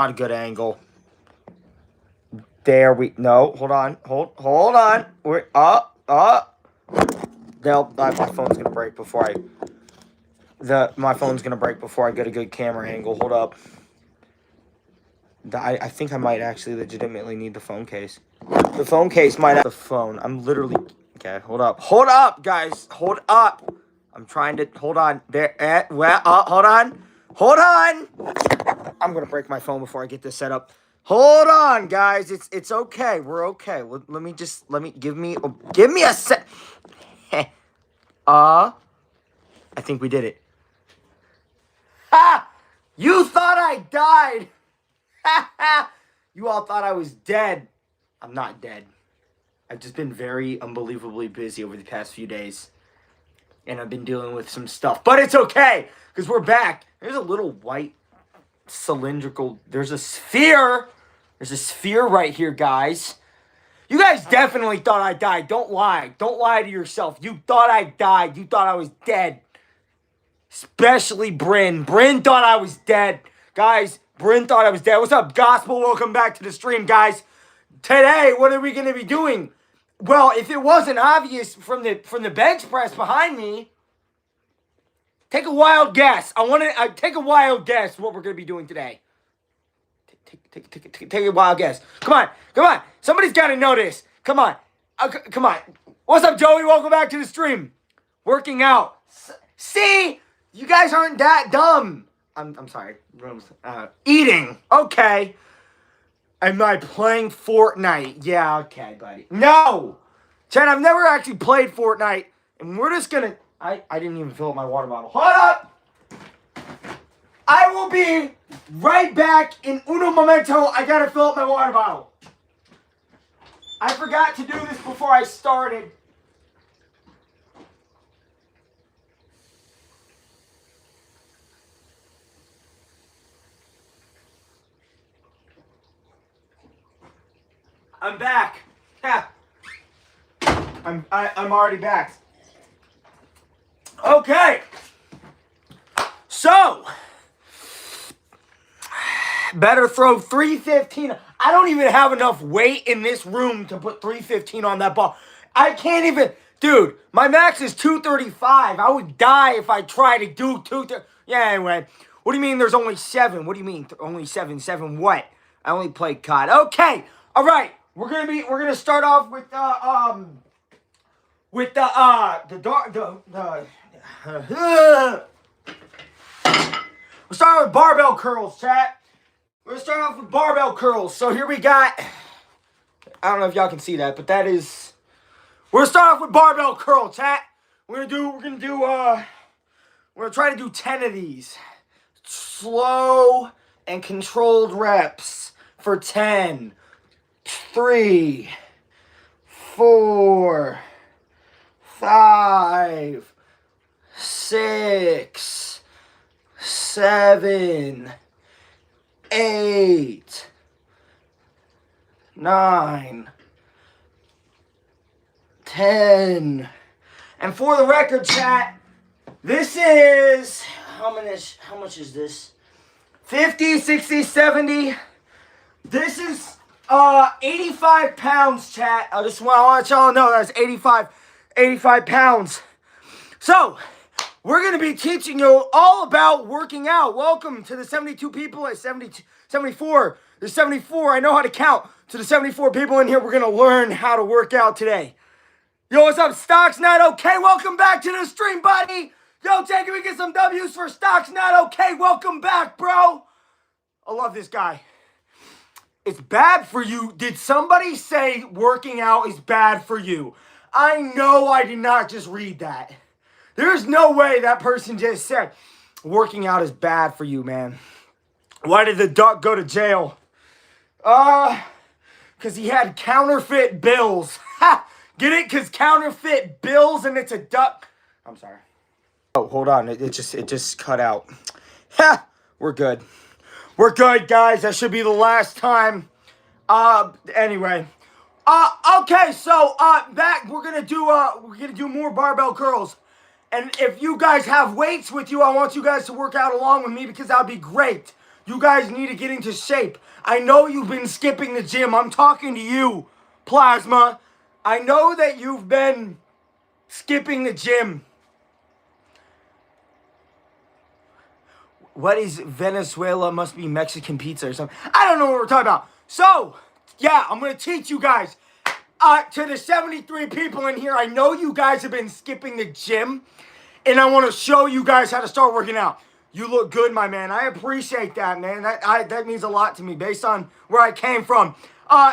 Not a good angle. There we no. Hold on. Hold on. We're up. My phone's gonna break before my phone's gonna break before I get a good camera angle. Hold up. I think I might actually legitimately need the phone case. The phone case might have the phone. I'm literally okay. Hold up. Hold up, guys. Hold up. I'm trying to hold on. There. Hold on. Hold on. I'm gonna break my phone before I get this set up. Hold on, guys. It's okay. We're okay. Let me give me a sec. I think we did it. Ha! You thought I died. You all thought I was dead. I'm not dead. I've just been very unbelievably busy over the past few days. And I've been dealing with some stuff. But it's okay, because we're back. There's a little white cylindrical. There's a sphere. There's a sphere right here, guys. You guys definitely thought I died. Don't lie. Don't lie to yourself. You thought I died. You thought I was dead. Especially Bryn. Bryn thought I was dead. Guys, Bryn thought I was dead. What's up, Gospel? Welcome back to the stream, guys. Today, what are we going to be doing? Well, if it wasn't obvious from the bench press behind me, take a wild guess. I want to take a wild guess what we're going to be doing today. Take a wild guess. Come on. Somebody's got to know this. Come on. Come on. What's up, Joey? Welcome back to the stream. Working out. See? You guys aren't that dumb. I'm sorry. Eating. Okay. Am I playing Fortnite? Yeah, okay, buddy. No! Chad, I've never actually played Fortnite. And we're just gonna... I didn't even fill up my water bottle. Hold up! I will be right back in uno momento. I gotta fill up my water bottle. I forgot to do this before I started. I'm back. Yeah. I'm already back. Okay. So, better throw 315. I don't even have enough weight in this room to put 315 on that ball. I can't even, dude, my max is 235. I would die if I try to do 230. Yeah, anyway. What do you mean there's only 7? What do you mean only 7? 7 what? I only played COD. Okay. All right. We're gonna start off with we'll start with barbell curls, chat. We're gonna start off with barbell curls. So here we got, I don't know if y'all can see that, but that is, we're gonna start off with barbell curl, chat. We're gonna try to do 10 of these. Slow and controlled reps for 10. 3, 4, 5, 6, 7, 8, 9, 10. And for the record, chat, this is, how much is this? 50, 60, 70. This is 85 pounds, chat. I just want to let y'all know that's 85 pounds. So, we're going to be teaching you all about working out. Welcome to the 72 people at 74. There's 74. I know how to count. To the 74 people in here, we're going to learn how to work out today. Yo, what's up, Stocks Not Okay? Welcome back to the stream, buddy. Yo, can we get some W's for Stocks Not Okay? Welcome back, bro. I love this guy. It's bad for you. Did somebody say working out is bad for you? I know I did not just read that. There's no way that person just said working out is bad for you, man. Why did the duck go to jail? Because he had counterfeit bills. Ha! Get it? Because counterfeit bills and it's a duck. I'm sorry. Oh, hold on. It just cut out. Ha! We're good. We're good, guys. That should be the last time. Anyway. Okay, so, back, we're gonna do more barbell curls. And if you guys have weights with you, I want you guys to work out along with me because that would be great. You guys need to get into shape. I know you've been skipping the gym. I'm talking to you, Plasma. I know that you've been skipping the gym. What is Venezuela? Must be Mexican pizza or something. I don't know what we're talking about. So, yeah, I'm going to teach you guys. To the 73 people in here, I know you guys have been skipping the gym. And I want to show you guys how to start working out. You look good, my man. I appreciate that, man. That means a lot to me based on where I came from.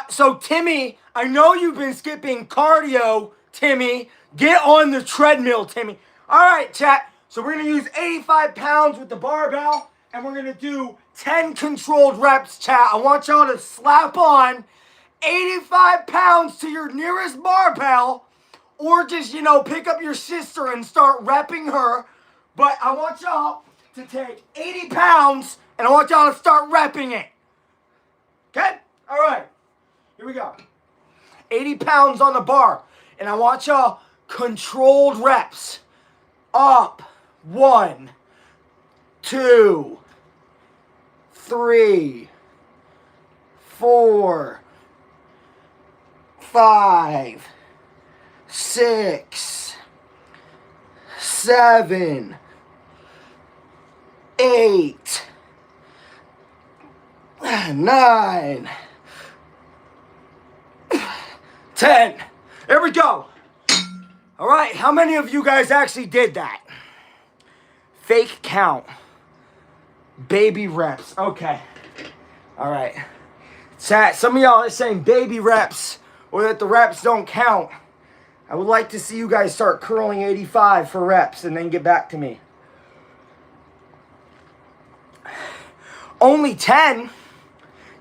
So, Timmy, I know you've been skipping cardio, Timmy. Get on the treadmill, Timmy. All right, chat. So we're going to use 85 pounds with the barbell, and we're going to do 10 controlled reps, chat. I want y'all to slap on 85 pounds to your nearest barbell, or just, pick up your sister and start repping her. But I want y'all to take 80 pounds, and I want y'all to start repping it. Okay? All right. Here we go. 80 pounds on the bar, and I want y'all controlled reps. Up. 1, 2, 3, 4, 5, 6, 7, 8, 9, 10. There we go. All right, how many of you guys actually did that? Fake count. Baby reps. Okay. All right. Chat, some of y'all are saying baby reps or that the reps don't count. I would like to see you guys start curling 85 for reps and then get back to me. Only 10?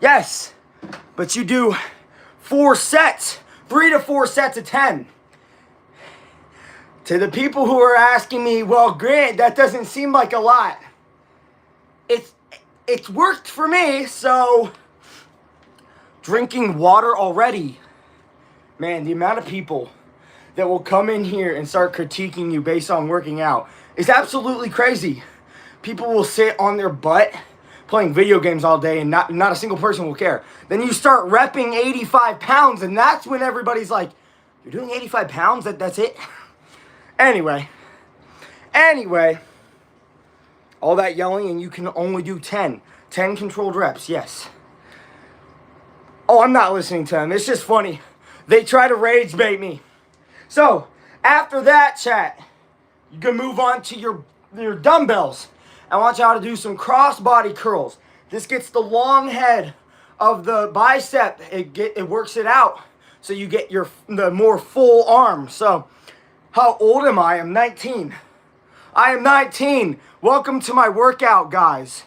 Yes. But you do 4 sets. 3 to 4 sets of 10. To the people who are asking me, well, Grant, that doesn't seem like a lot. It's worked for me, so drinking water already. Man, the amount of people that will come in here and start critiquing you based on working out is absolutely crazy. People will sit on their butt playing video games all day and not a single person will care. Then you start repping 85 pounds and that's when everybody's like, you're doing 85 pounds? That's it? Anyway, all that yelling and you can only do 10 controlled reps, yes. Oh, I'm not listening to them. It's just funny. They try to rage bait me. So, after that, chat, you can move on to your dumbbells. I want y'all to do some cross-body curls. This gets the long head of the bicep. It works it out so you get the more full arm. So, how old am I? I'm 19. I am 19. Welcome to my workout, guys.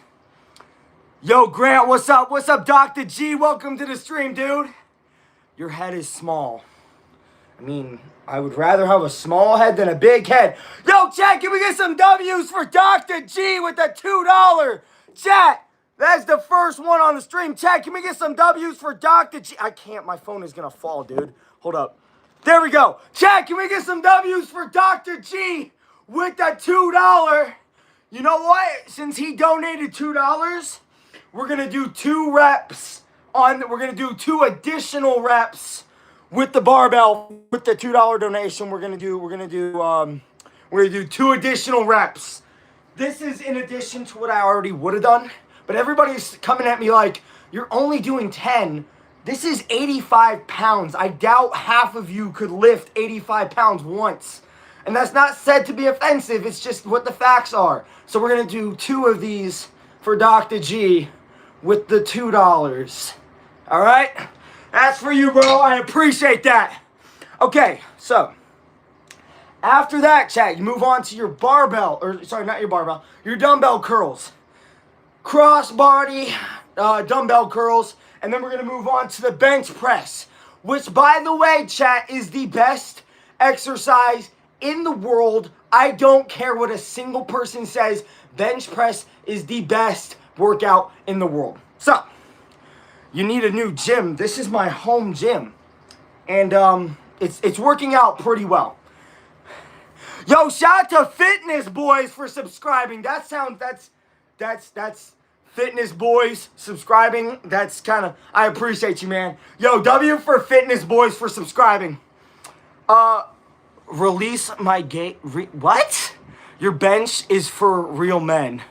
Yo, Grant, what's up? What's up, Dr. G? Welcome to the stream, dude. Your head is small. I mean, I would rather have a small head than a big head. Yo, chat, can we get some W's for Dr. G with the $2? Chat, that's the first one on the stream. Chat, can we get some W's for Dr. G? I can't. My phone is going to fall, dude. Hold up. There we go. Chat, can we get some W's for Dr. G with the $2? You know what? Since he donated $2, we're going to do 2 reps we're going to do 2 additional reps with the barbell with the $2 donation. We're going to do 2 additional reps. This is in addition to what I already would have done, but everybody's coming at me like, you're only doing 10. This is 85 pounds. I doubt half of you could lift 85 pounds once. And that's not said to be offensive. It's just what the facts are. So we're going to do 2 of these for Dr. G with the $2. All right? That's for you, bro. I appreciate that. Okay, so after that, chat, you move on to your barbell. Or, sorry, not your barbell. Your dumbbell curls. Cross-body dumbbell curls. And then we're going to move on to the bench press, which, by the way, chat, is the best exercise in the world. I don't care what a single person says. Bench press is the best workout in the world. So, you need a new gym. This is my home gym. And it's working out pretty well. Yo, shout out to Fitness Boys for subscribing. That's Fitness Boys subscribing. That's kind of, I appreciate you, man. Yo, W for Fitness Boys for subscribing. Release my gate. What? Your bench is for real men.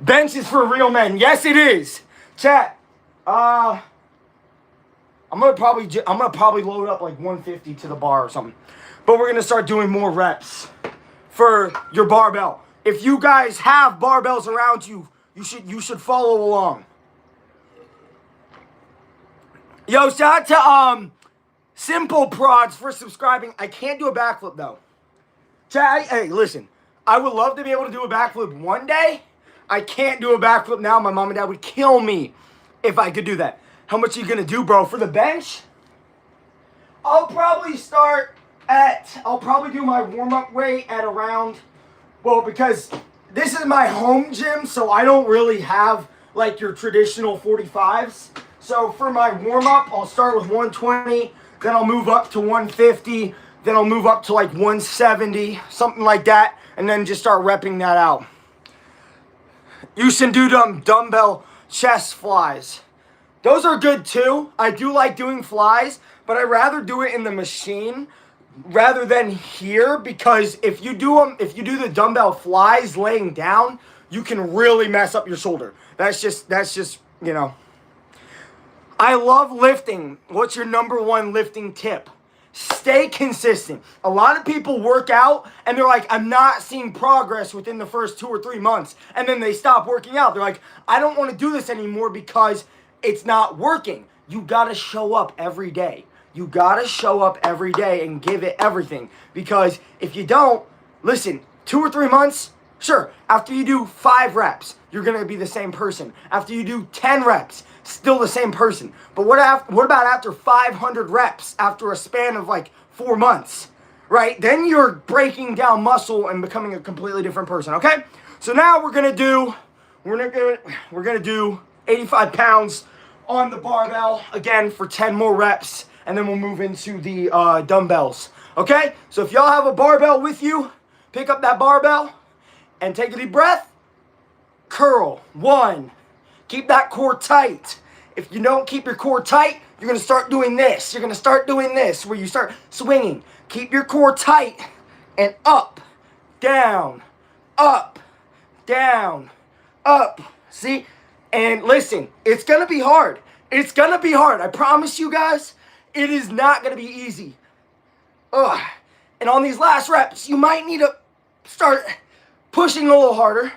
Bench is for real men. Yes, it is. Chat. I'm gonna probably load up like 150 to the bar or something. But we're gonna start doing more reps for your barbell. If you guys have barbells around you, you should follow along. Yo, shout out to Simple Prods for subscribing. I can't do a backflip though. Chat, hey, listen. I would love to be able to do a backflip one day. I can't do a backflip now. My mom and dad would kill me if I could do that. How much are you gonna do, bro? For the bench? I'll probably do my warm-up weight at around, well, because this is my home gym, so I don't really have like your traditional 45s. So for my warm-up, I'll start with 120, then I'll move up to 150, then I'll move up to like 170, something like that, and then just start repping that out. You should do dumbbell chest flies. Those are good too. I do like doing flies, but I'd rather do it in the machine rather than here, because if you do the dumbbell flies laying down, you can really mess up your shoulder. That's just, you know. I love lifting. What's your number one lifting tip? Stay consistent. A lot of people work out and they're like, I'm not seeing progress within the first 2 or 3 months. And then they stop working out. They're like, I don't want to do this anymore because it's not working. You got to show up every day. You got to show up every day and give it everything. Because if you don't, listen, 2 or 3 months, sure, after you do 5 reps, you're going to be the same person. After you do 10 reps, still the same person. But what about after 500 reps, after a span of like 4 months, right? Then you're breaking down muscle and becoming a completely different person, okay? So now we're gonna do 85 pounds on the barbell, again, for 10 more reps, and then we'll move into the dumbbells, okay? So if y'all have a barbell with you, pick up that barbell and take a deep breath. Curl. 1. Keep that core tight. If you don't keep your core tight, you're going to start doing this. You're going to start doing this where you start swinging. Keep your core tight and up, down, up, down, up. See? And listen, it's going to be hard. It's going to be hard. I promise you guys, it is not going to be easy. Ugh. And on these last reps, you might need to start pushing a little harder.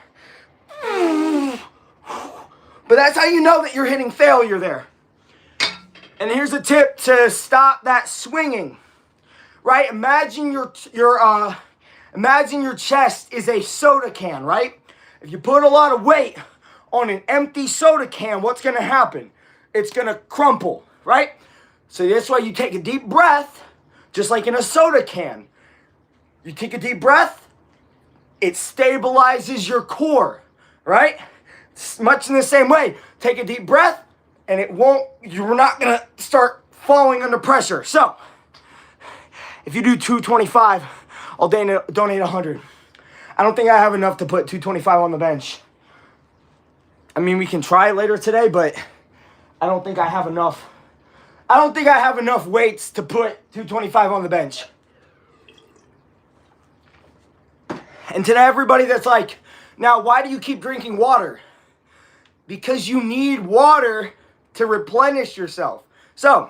But that's how you know that you're hitting failure there. And here's a tip to stop that swinging. Right? Imagine your chest is a soda can, right? If you put a lot of weight on an empty soda can, what's going to happen? It's going to crumple, right? So that's why you take a deep breath, just like in a soda can. You take a deep breath, it stabilizes your core, right? Much in the same way, take a deep breath, and you're not gonna start falling under pressure. So, if you do 225, I'll donate 100. I don't think I have enough to put 225 on the bench. I mean, we can try it later today, but I don't think I have enough. I don't think I have enough weights to put 225 on the bench. And to everybody that's like, now why do you keep drinking water? Because you need water to replenish yourself. So,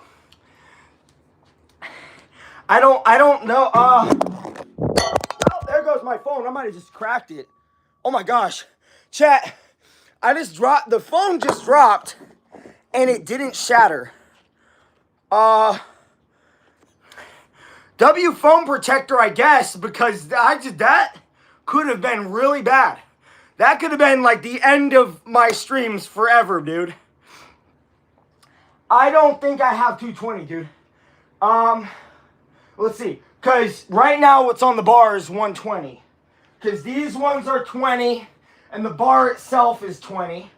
I don't know. Oh, there goes my phone. I might have just cracked it. Oh my gosh. Chat, the phone just dropped and it didn't shatter. W phone protector, I guess, because that could have been really bad. That could have been like the end of my streams forever, dude. I don't think I have 220, dude. Let's see. Because right now what's on the bar is 120. Because these ones are 20, and the bar itself is 20.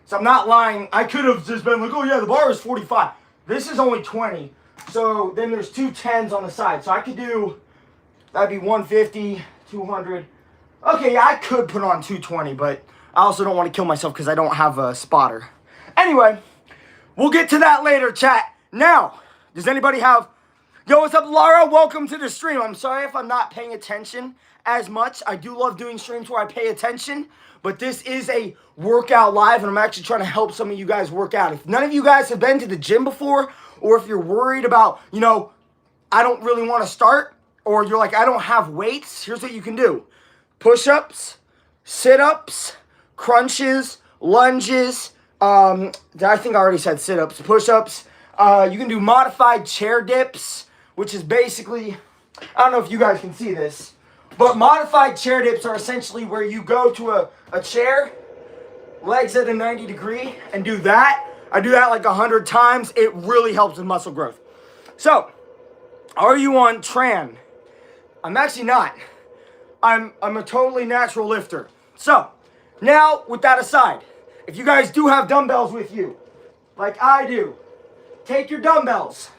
So I'm not lying. I could have just been like, oh yeah, the bar is 45. This is only 20. So then there's 2 10s on the side. So I could do, that'd be 150, 200. Okay, yeah, I could put on 220, but I also don't want to kill myself because I don't have a spotter. Anyway, we'll get to that later, chat. Now, does anybody have... Yo, what's up, Laura? Welcome to the stream. I'm sorry if I'm not paying attention as much. I do love doing streams where I pay attention, but this is a workout live, and I'm actually trying to help some of you guys work out. If none of you guys have been to the gym before, or if you're worried about, you know, I don't really want to start, or you're like, I don't have weights, here's what you can do. Push-ups, sit-ups, crunches, lunges, I think I already said sit-ups, push-ups. You can do modified chair dips, which is basically, I don't know if you guys can see this, but modified chair dips are essentially where you go to a chair, legs at a 90 degree, and do that. I do that like 100 times. It really helps with muscle growth. So, are you on Tran? I'm actually not. I'm a totally natural lifter. So, now, with that aside, if you guys do have dumbbells with you, like I do, take your dumbbells.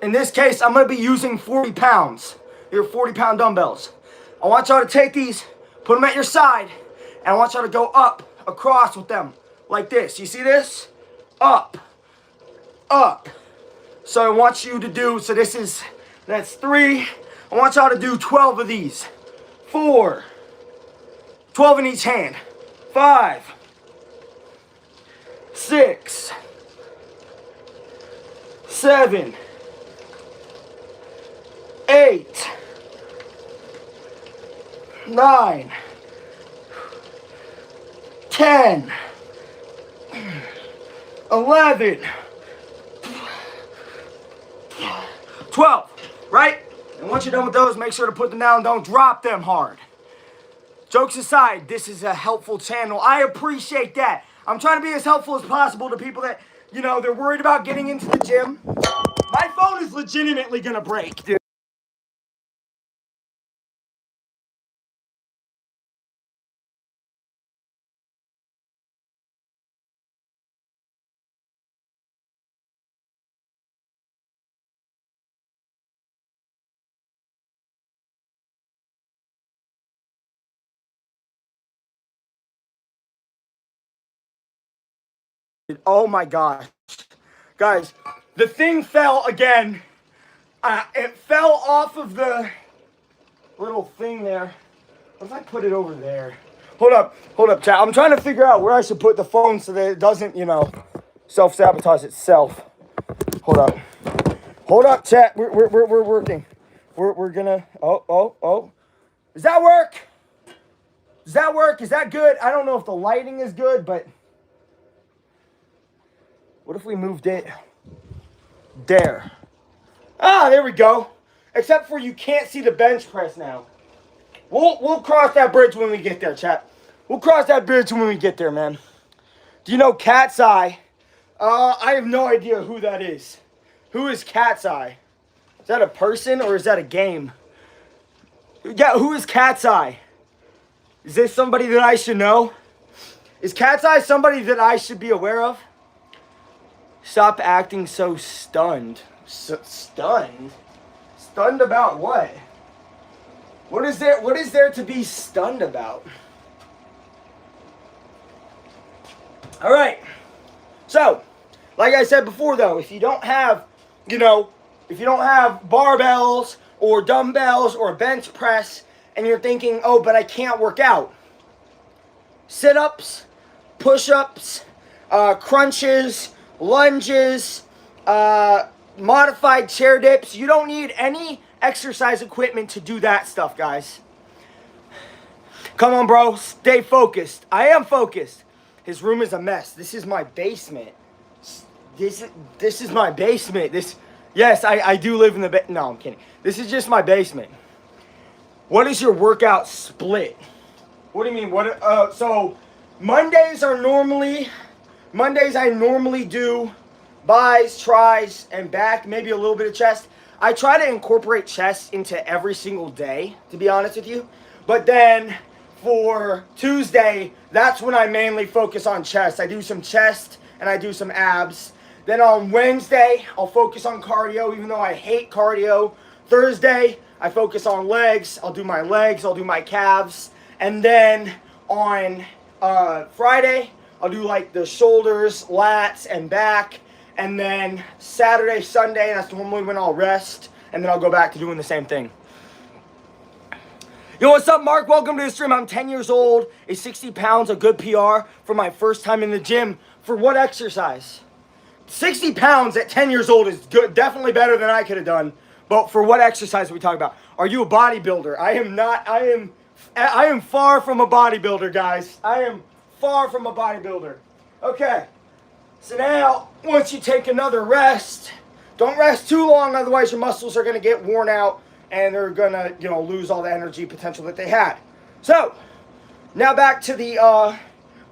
In this case, I'm going to be using 40 pounds. Your 40-pound dumbbells. I want y'all to take these, put them at your side, and I want y'all to go up, across with them, like this. You see this? Up, up. So I want you to do, that's 3. I want y'all to do 12 of these. 4, 12 in each hand. 5, 6, 7, 8, 9, 10, 11, 12, right? And once you're done with those, make sure to put them down. Don't drop them hard. Jokes aside, this is a helpful channel. I appreciate that. I'm trying to be as helpful as possible to people that, you know, they're worried about getting into the gym. My phone is legitimately gonna break, dude. Oh my gosh. Guys, the thing fell again. It fell off of the little thing there. What if I put it over there? Hold up, chat. I'm trying to figure out where I should put the phone so that it doesn't, you know, self-sabotage itself. Hold up, chat. We're working. We're gonna, oh. Does that work? Does that work? Is that good? I don't know if the lighting is good, but what if we moved it there? Ah, there we go. Except for you can't see the bench press now. We'll cross that bridge when we get there, chat. We'll cross that bridge when we get there, man. Do you know Cat's Eye? I have no idea who that is. Who is Cat's Eye? Is that a person or is that a game? Yeah, who is Cat's Eye? Is this somebody that I should know? Is Cat's Eye somebody that I should be aware of? Stop acting so stunned. Stunned? Stunned about what? What is there to be stunned about? All right. So, like I said before though, if you don't have, you know, if you don't have barbells or dumbbells or a bench press and you're thinking, "Oh, but I can't work out." Sit-ups, push-ups, crunches, lunges, modified chair dips. You don't need any exercise equipment to do that stuff, guys. Come on, bro. Stay focused. I am focused. His room is a mess. This is my basement. This is my basement. Yes, I do live in the no, I'm kidding. This is just my basement. What is your workout split? What do you mean? So Mondays I normally do buys, tries, and back, maybe a little bit of chest. I try to incorporate chest into every single day, to be honest with you. But then for Tuesday, that's when I mainly focus on chest. I do some chest and I do some abs. Then on Wednesday, I'll focus on cardio, even though I hate cardio. Thursday, I focus on legs. I'll do my legs, I'll do my calves. And then on Friday, I'll do like the shoulders, lats, and back. And then Saturday, Sunday, that's normally when I'll rest. And then I'll go back to doing the same thing. Yo, what's up, Mark? Welcome to the stream. I'm 10 years old. Is 60 pounds a good PR for my first time in the gym? For what exercise? 60 pounds at 10 years old is good. Definitely better than I could have done. But for what exercise are we talking about? Are you a bodybuilder? I am not. I am far from a bodybuilder, guys. I am far from a bodybuilder. Okay. So now, once you take another rest, don't rest too long, otherwise your muscles are going to get worn out and they're going to, lose all the energy potential that they had. So, now back to the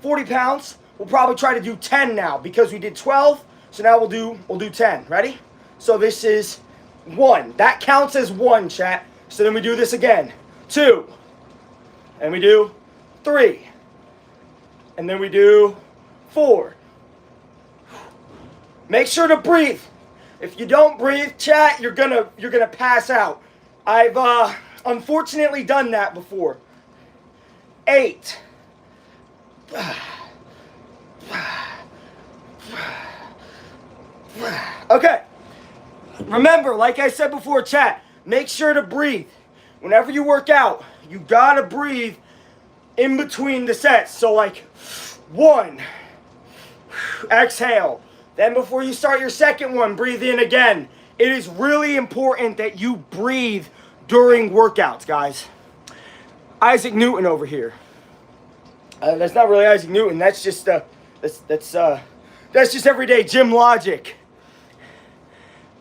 40 pounds. We'll probably try to do 10 now because we did 12. So now we'll do 10. Ready? So this is 1. That counts as 1, chat. So then we do this again. 2. And we do 3. And then we do 4. Make sure to breathe. If you don't breathe, chat, you're gonna pass out. I've unfortunately done that before. 8. Okay. Remember, like I said before, chat, make sure to breathe. Whenever you work out, you gotta breathe in between the sets. So like 1, exhale. Then before you start your second one, breathe in again. It is really important that you breathe during workouts, guys. Isaac Newton over here. That's not really Isaac Newton. That's just that's just everyday gym logic.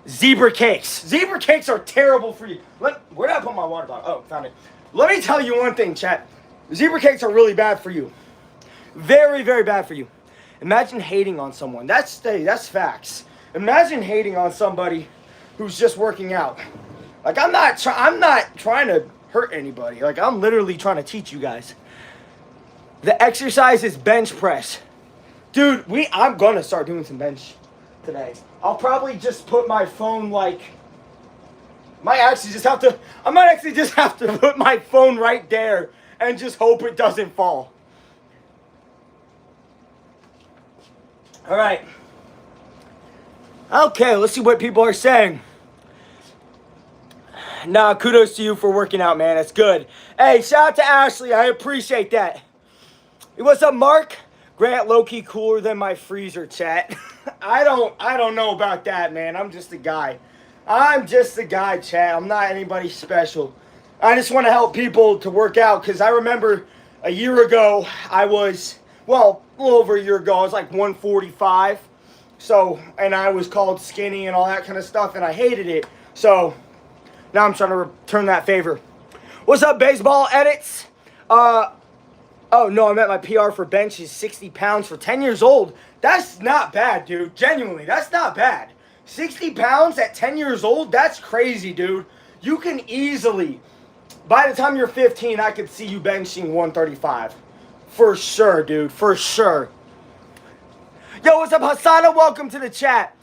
Zebra cakes. Zebra cakes are terrible for you. Where did I put my water bottle? Oh, found it. Let me tell you one thing, chat. Zebra cakes are really bad for you. Very, very bad for you. Imagine hating on someone. That's facts. Imagine hating on somebody who's just working out. Like, I'm not trying to hurt anybody. Like, I'm literally trying to teach you guys. The exercise is bench press. Dude, I'm going to start doing some bench today. I'll probably just put my phone I might actually just have to put my phone right there and just hope it doesn't fall. All right. Okay, let's see what people are saying. Nah, kudos to you for working out, man. That's good. Hey, shout out to Ashley. I appreciate that. Hey, what's up, Mark? Grant, low-key cooler than my freezer, chat. I don't know about that, man. I'm just a guy. Chat. I'm not anybody special. I just want to help people to work out because I remember a year ago I was, a little over a year ago, I was like 145. So, and I was called skinny and all that kind of stuff, and I hated it. So, now I'm trying to return that favor. What's up, baseball edits? Oh, no, I meant my PR for bench is 60 pounds for 10 years old. That's not bad, dude. Genuinely, that's not bad. 60 pounds at 10 years old? That's crazy, dude. You can easily, by the time you're 15, I could see you benching 135. For sure, dude. For sure. Yo, what's up, Hassana? Welcome to the chat.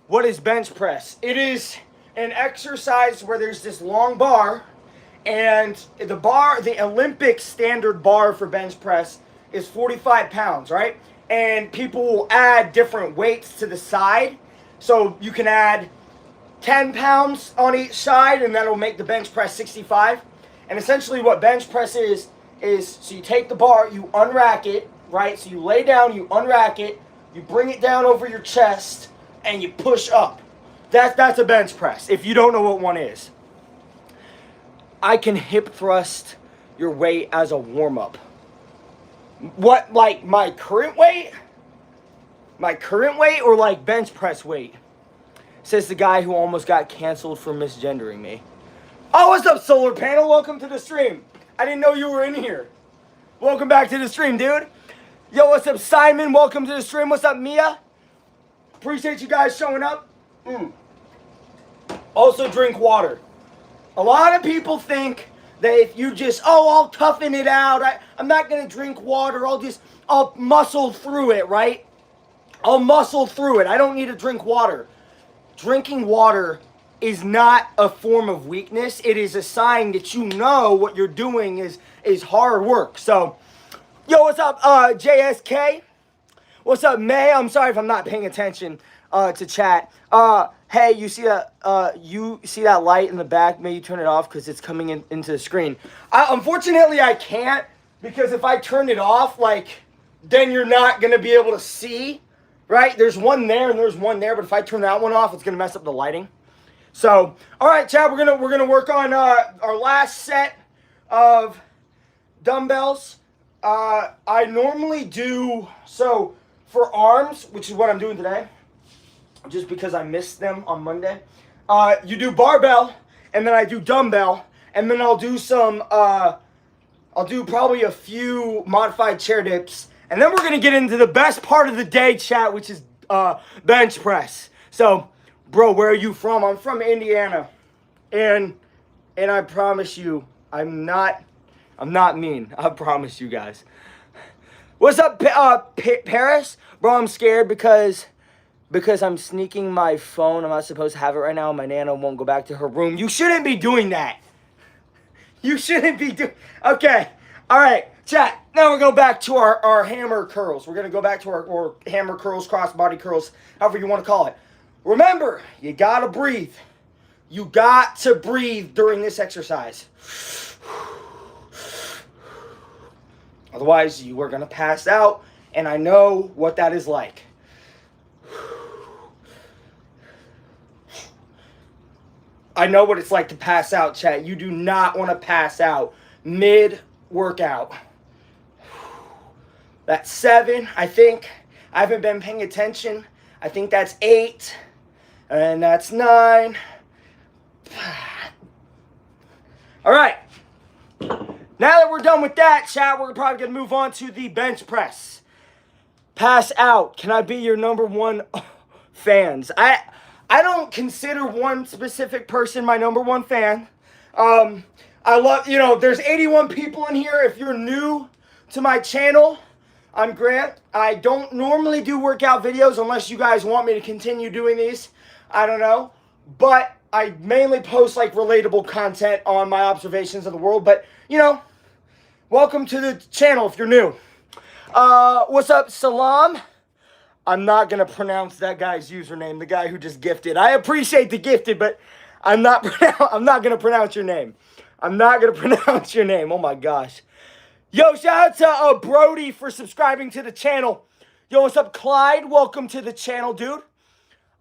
What is bench press? It is an exercise where there's this long bar, and the Olympic standard bar for bench press is 45 pounds, right? And people will add different weights to the side. So you can add 10 pounds on each side, and that'll make the bench press 65. And essentially what bench press is so you take the bar, you unrack it, right? So you lay down, you unrack it, you bring it down over your chest, and you push up. That's a bench press, if you don't know what one is. I can hip thrust your weight as a warm-up. What, like my current weight? My current weight or like bench press weight? Says the guy who almost got canceled for misgendering me. Oh, what's up, solar panel? Welcome to the stream. I didn't know you were in here. Welcome back to the stream, dude. Yo, what's up, Simon? Welcome to the stream. What's up, Mia? Appreciate you guys showing up. Also, drink water. A lot of people think that if you just, I'll toughen it out. I'm not going to drink water. I'll muscle through it, right? I'll muscle through it. I don't need to drink water. Drinking water is not a form of weakness. It is a sign that you know what you're doing is hard work. So, Yo, what's up, JSK? What's up, May? I'm sorry if I'm not paying attention to chat. Hey, you see that light in the back? May you turn it off because it's coming into the screen. Unfortunately, I can't, because if I turn it off, like, then you're not gonna be able to see, right? There's one there and there's one there, but if I turn that one off, it's gonna mess up the lighting. So, all right, Chad, we're gonna work on our last set of dumbbells. I normally do so for arms, which is what I'm doing today, just because I missed them on Monday. You do barbell, and then I do dumbbell, and then I'll do some. I'll do probably a few modified chair dips, and then we're gonna get into the best part of the day, chat, which is bench press. So, bro, where are you from? I'm from Indiana, and I promise you, I'm not mean. I promise you guys. What's up, Paris? Bro, I'm scared because I'm sneaking my phone. I'm not supposed to have it right now. My nana won't go back to her room. You shouldn't be doing that. You shouldn't be doing... Okay. All right. Chat. Now we're going back to our hammer curls. We're going to go back to our hammer curls, crossbody curls, however you want to call it. Remember, you got to breathe. You got to breathe during this exercise. Otherwise, you are going to pass out, and I know what that is like. I know what it's like to pass out, chat. You do not want to pass out mid-workout. That's 7, I think. I haven't been paying attention. I think that's 8, and that's 9. All right. Now that we're done with that, chat, we're probably going to move on to the bench press. Pass out. Can I be your number one fans? I don't consider one specific person my number one fan. I love, there's 81 people in here. If you're new to my channel, I'm Grant. I don't normally do workout videos unless you guys want me to continue doing these. I don't know. But I mainly post like relatable content on my observations of the world. But, welcome to the channel if you're new. What's up, Salam? I'm not going to pronounce that guy's username, the guy who just gifted. I appreciate the gifted, but I'm not going to pronounce your name. I'm not going to pronounce your name. Oh, my gosh. Yo, shout out to Brody for subscribing to the channel. Yo, what's up, Clyde? Welcome to the channel, dude.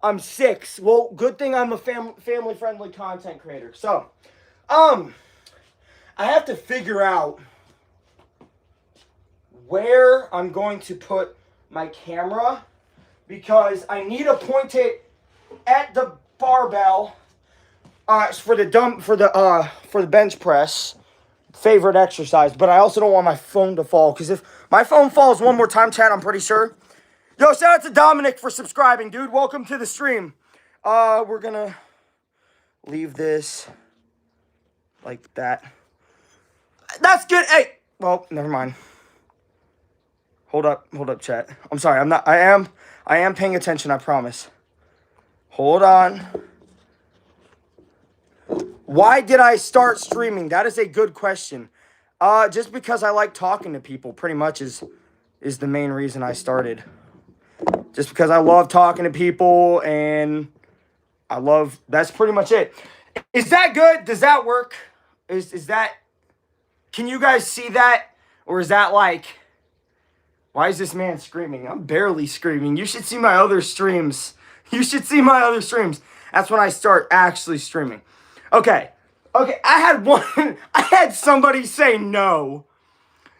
I'm 6. Well, good thing I'm a family-friendly content creator. So, I have to figure out where I'm going to put my camera, because I need to point it at the barbell for the bench press, favorite exercise. But I also don't want my phone to fall, because if my phone falls one more time, chat, I'm pretty sure. Yo, shout out to Dominic for subscribing, dude. Welcome to the stream. We're gonna leave this like that. That's good. Hey, well, never mind. Hold up, chat. I'm sorry. I am paying attention, I promise. Hold on. Why did I start streaming? That is a good question. Just because I like talking to people, pretty much is the main reason I started. Just because I love talking to people, and that's pretty much it. Is that good? Does that work? Is that, can you guys see that? Or is that like, why is this man screaming? I'm barely screaming. You should see my other streams. That's when I start actually streaming. Okay, I had somebody say no.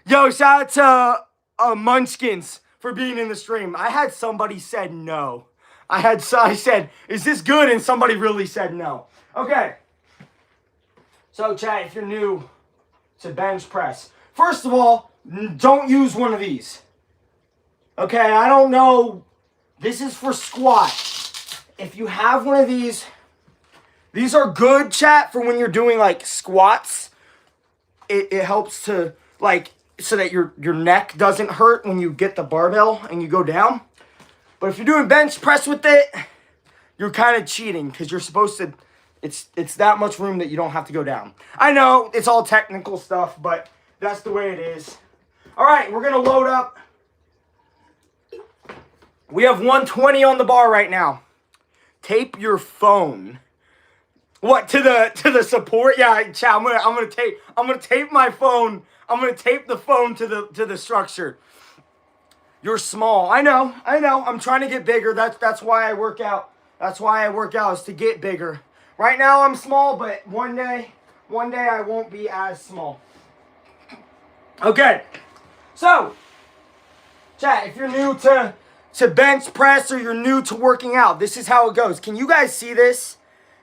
Yo, shout out to Munchkins for being in the stream. I had somebody said no. I said, is this good? And somebody really said no. Okay. So, chat, if you're new to bench press, first of all, don't use one of these. Okay, I don't know. This is for squat. If you have one of these are good, chat, for when you're doing like squats. It helps to like, so that your neck doesn't hurt when you get the barbell and you go down. But if you're doing bench press with it, you're kind of cheating, because you're supposed to, it's that much room that you don't have to go down. I know it's all technical stuff, but that's the way it is. All right, we're going to load up. We have 120 on the bar right now. Tape your phone. What, to the support? Yeah, chat. I'm gonna tape my phone. I'm gonna tape the phone to the structure. You're small. I know. I'm trying to get bigger. That's why I work out. That's why I work out, is to get bigger. Right now I'm small, but one day I won't be as small. Okay. So, chat, if you're new to bench press or you're new to working out, this is how it goes. Can you guys see this?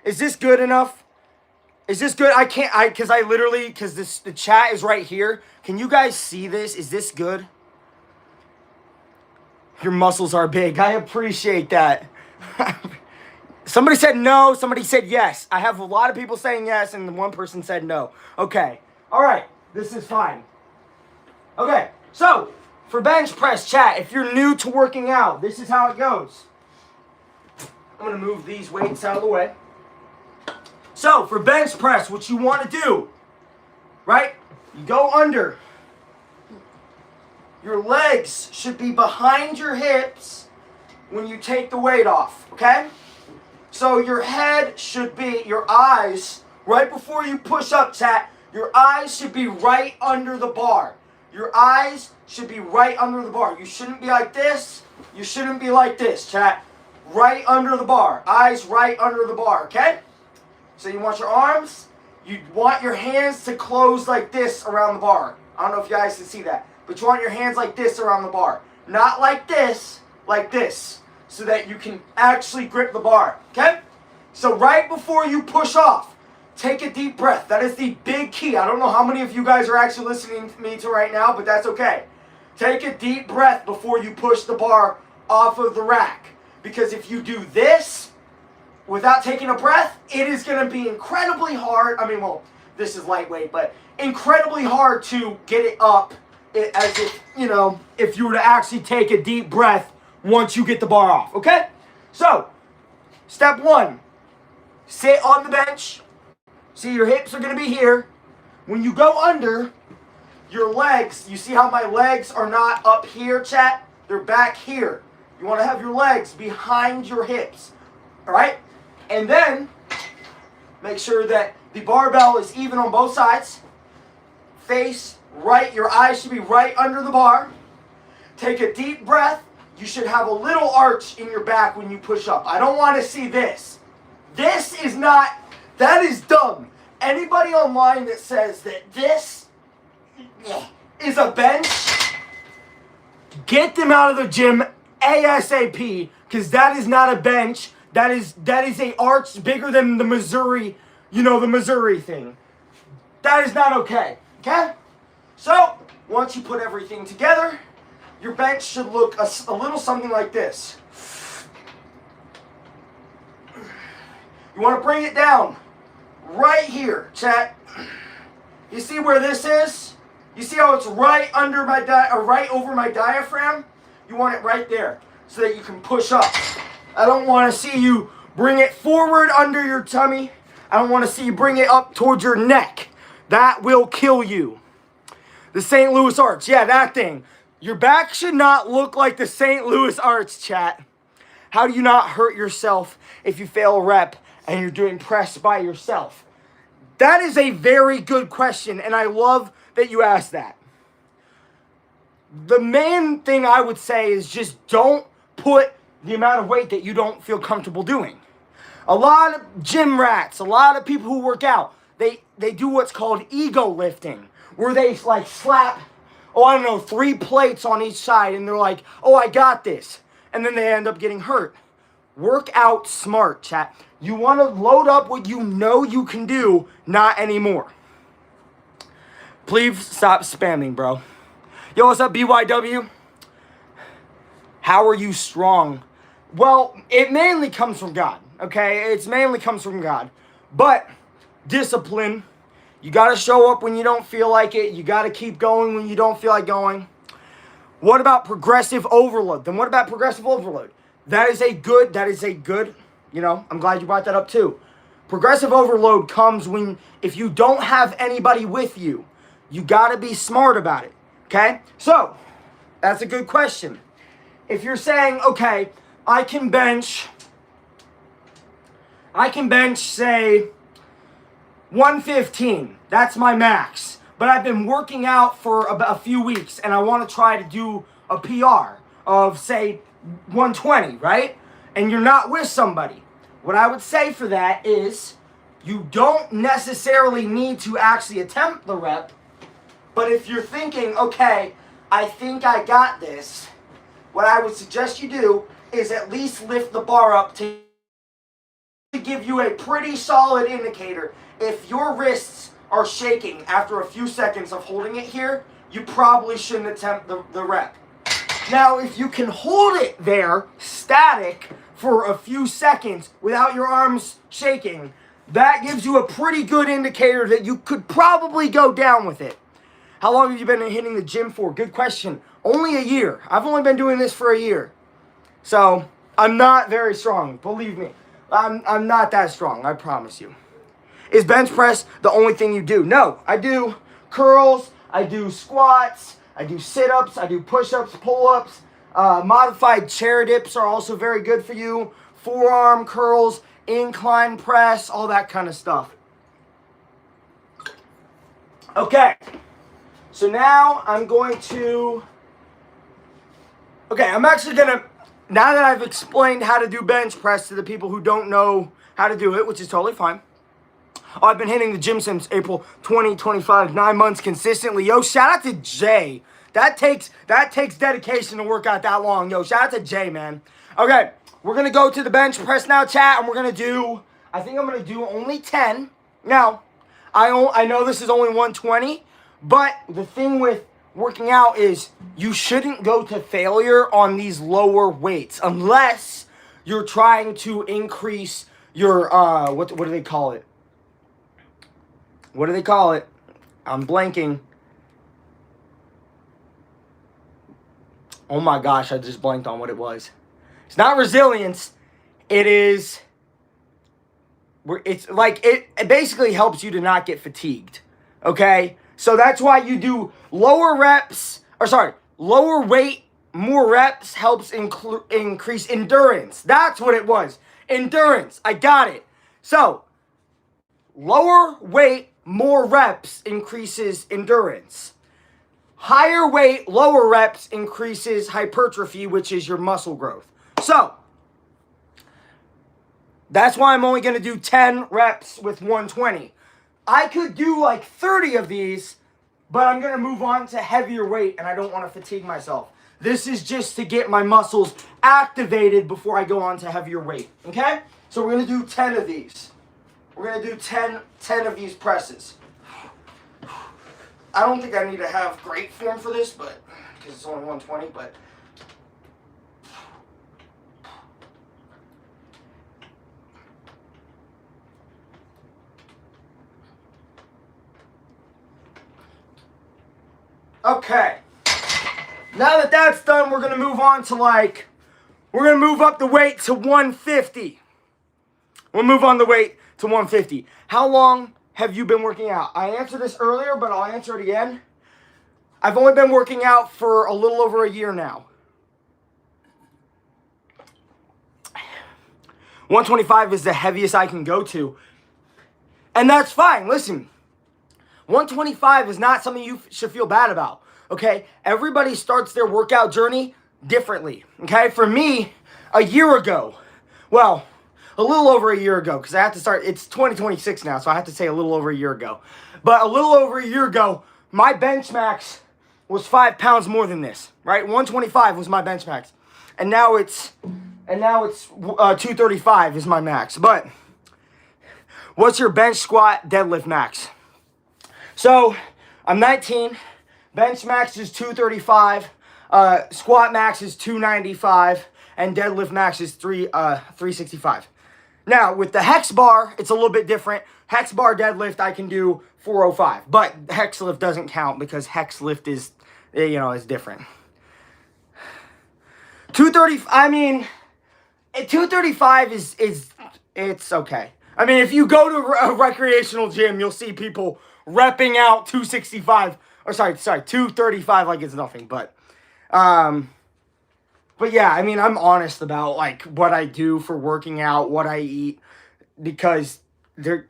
Is this good enough? Is this good? Because the chat is right here. Can you guys see this? Is this good? Your muscles are big. I appreciate that. Somebody said no. Somebody said yes. I have a lot of people saying yes, and one person said no. Okay. All right. This is fine. Okay. So, for bench press, chat, if you're new to working out, this is how it goes. I'm going to move these weights out of the way. So, for bench press, what you want to do, right? You go under. Your legs should be behind your hips when you take the weight off, okay? So, your head should be, your eyes, right before you push up, chat, your eyes should be right under the bar. Your eyes should be right under the bar. You shouldn't be like this. You shouldn't be like this, chat. Right under the bar. Eyes right under the bar, okay? So you want your arms, you want your hands to close like this around the bar. I don't know if you guys can see that, but you want your hands like this around the bar. Not like this, so that you can actually grip the bar, okay? So right before you push off, take a deep breath. That is the big key. I don't know how many of you guys are actually listening to me right now, but that's okay. Take a deep breath before you push the bar off of the rack. Because if you do this without taking a breath, it is going to be incredibly hard. I mean, well, this is lightweight, but incredibly hard to get it up as if, if you were to actually take a deep breath once you get the bar off, okay? So, step one, sit on the bench. See, your hips are going to be here. When you go under, your legs, you see how my legs are not up here, chat? They're back here. You want to have your legs behind your hips, all right? And then, make sure that the barbell is even on both sides. Face right, your eyes should be right under the bar. Take a deep breath. You should have a little arch in your back when you push up. I don't want to see this. This is not, that is dumb. Anybody online that says that this is a bench, get them out of the gym ASAP, because that is not a bench. That is a arch bigger than the Missouri, the Missouri thing. That is not okay, okay? So, once you put everything together, your bench should look a little something like this. You want to bring it down right here, chat. You see where this is? You see how it's right under my right over my diaphragm? You want it right there so that you can push up. I don't want to see you bring it forward under your tummy. I don't want to see you bring it up towards your neck. That will kill you. The St. Louis arch. Yeah, that thing. Your back should not look like the St. Louis arch, chat. How do you not hurt yourself if you fail a rep and you're doing press by yourself? That is a very good question, and I love that you asked that. The main thing I would say is just don't put the amount of weight that you don't feel comfortable doing. A lot of gym rats, a lot of people who work out, they do what's called ego lifting, where they like slap, 3 plates on each side, and they're like, oh, I got this. And then they end up getting hurt. Work out smart, chat. You want to load up what you know you can do, not anymore. Please stop spamming, bro. Yo, what's up, BYW? How are you strong? Well, it mainly comes from God, okay? It mainly comes from God. But discipline, you got to show up when you don't feel like it. You got to keep going when you don't feel like going. What about progressive overload? Then what about progressive overload? That is a good, I'm glad you brought that up too. Progressive overload comes if you don't have anybody with you. You got to be smart about it. Okay? So, that's a good question. If you're saying, okay, I can bench, say, 115. That's my max. But I've been working out for about a few weeks, and I want to try to do a PR of, say, 120, right? And you're not with somebody. What I would say for that is you don't necessarily need to actually attempt the rep, but if you're thinking, okay, I think I got this, what I would suggest you do is at least lift the bar up to give you a pretty solid indicator. If your wrists are shaking after a few seconds of holding it here, you probably shouldn't attempt the rep. Now, if you can hold it there, static, for a few seconds without your arms shaking, that gives you a pretty good indicator that you could probably go down with it. How long have you been hitting the gym for? Good question. Only a year. I've only been doing this for a year. So, I'm not very strong. Believe me. I'm not that strong, I promise you. Is bench press the only thing you do? No, I do curls, I do squats, I do sit-ups, I do push-ups, pull-ups. Modified chair dips are also very good for you. Forearm curls, incline press, all that kind of stuff. Okay, so now I'm going to... Okay, I'm actually going to... Now that I've explained how to do bench press to the people who don't know how to do it, which is totally fine. I've been hitting the gym since April 2025, 9 months consistently. Yo, shout out to Jay. That takes dedication to work out that long. Yo, shout out to Jay, man. Okay, we're going to go to the bench press now, chat, and we're going to do, I think I'm going to do only 10. Now, I know this is only 120, but the thing with working out is you shouldn't go to failure on these lower weights unless you're trying to increase your, what do they call it? What do they call it? I'm blanking. Oh my gosh, I just blanked on what it was. It's not resilience. It is... It's like, it basically helps you to not get fatigued. Okay? So that's why you do lower weight, more reps helps increase endurance. That's what it was. Endurance. I got it. So, lower weight, more reps increases endurance. Higher weight, lower reps increases hypertrophy, which is your muscle growth. So, that's why I'm only going to do 10 reps with 120. I could do like 30 of these, but I'm going to move on to heavier weight, and I don't want to fatigue myself. This is just to get my muscles activated before I go on to heavier weight. Okay? So we're going to do 10 of these. We're going to do 10 of these presses. I don't think I need to have great form for this, but because it's only 120, but... Okay. Now that that's done, we're going to move on to we're going to move up the weight to 150. We'll move on the weight to 150. How long have you been working out? I answered this earlier, but I'll answer it again. I've only been working out for a little over a year now. 125 is the heaviest I can go to. And that's fine. Listen, 125 is not something you should feel bad about. Okay? Everybody starts their workout journey differently. Okay? For me, a year ago, well, a little over a year ago, because I have to start, it's 2026 now, so I have to say a little over a year ago. But a little over a year ago, my bench max was 5 pounds more than this, right? 125 was my bench max. And now it's 235 is my max. But what's your bench, squat, deadlift max? So, I'm 19, bench max is 235, squat max is 295, and deadlift max is 365. Now, with the hex bar, it's a little bit different. Hex bar deadlift, I can do 405, but hex lift doesn't count because hex lift is, is different. 235 is it's okay. I mean, if you go to a recreational gym, you'll see people repping out 265 Or sorry, 235 like it's nothing. But yeah, I mean, I'm honest about, like, what I do for working out, what I eat, because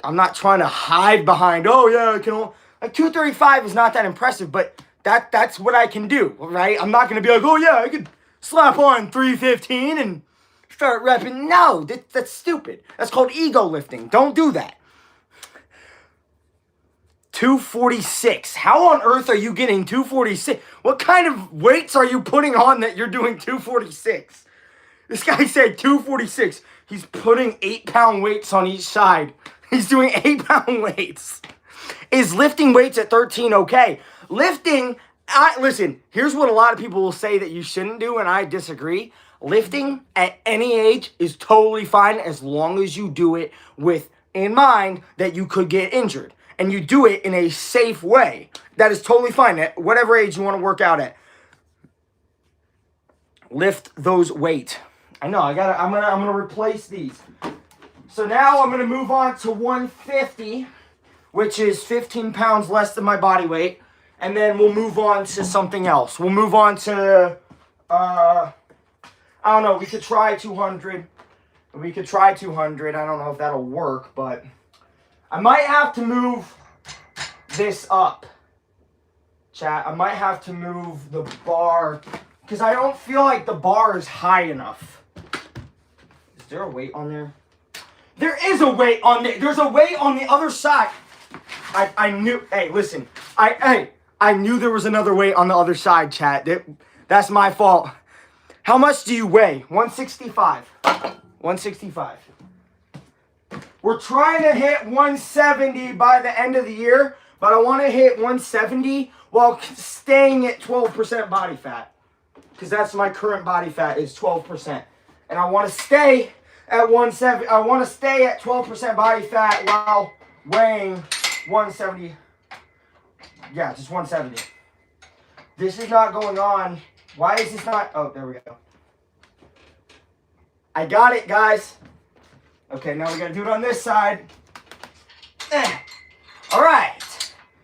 I'm not trying to hide behind, oh, yeah, I can only, like, 235 is not that impressive, but that's what I can do, right? I'm not going to be like, oh, yeah, I could slap on 315 and start repping. No, that's stupid. That's called ego lifting. Don't do that. 246. How on earth are you getting 246? What kind of weights are you putting on that you're doing 246? This guy said 246. He's putting 8-pound weights on each side. He's doing 8-pound weights. Is lifting weights at 13 okay? Lifting, listen, here's what a lot of people will say that you shouldn't do, and I disagree. Lifting at any age is totally fine as long as you do it with in mind that you could get injured. And you do it in a safe way. That is totally fine at whatever age you want to work out at. Lift those weights. I know, I'm gonna replace these. So now I'm gonna move on to 150, which is 15 pounds less than my body weight. And then we'll move on to something else. We'll move on to, I don't know, we could try 200. I don't know if that'll work, but I might have to move this up. Chat, I might have to move the bar because I don't feel like the bar is high enough. Is there a weight on there? There is a weight on there. There's a weight on the other side. I knew, hey, listen. I knew there was another weight on the other side, chat. That's my fault. How much do you weigh? 165. 165. We're trying to hit 170 by the end of the year, but I want to hit 170 while staying at 12% body fat. Because that's my current body fat is 12%. And I want to stay at 170. I want to stay at 12% body fat while weighing 170. Yeah, just 170. This is not going on. Why is this not? Oh, there we go. I got it, guys. Okay, now we got to do it on this side. All right.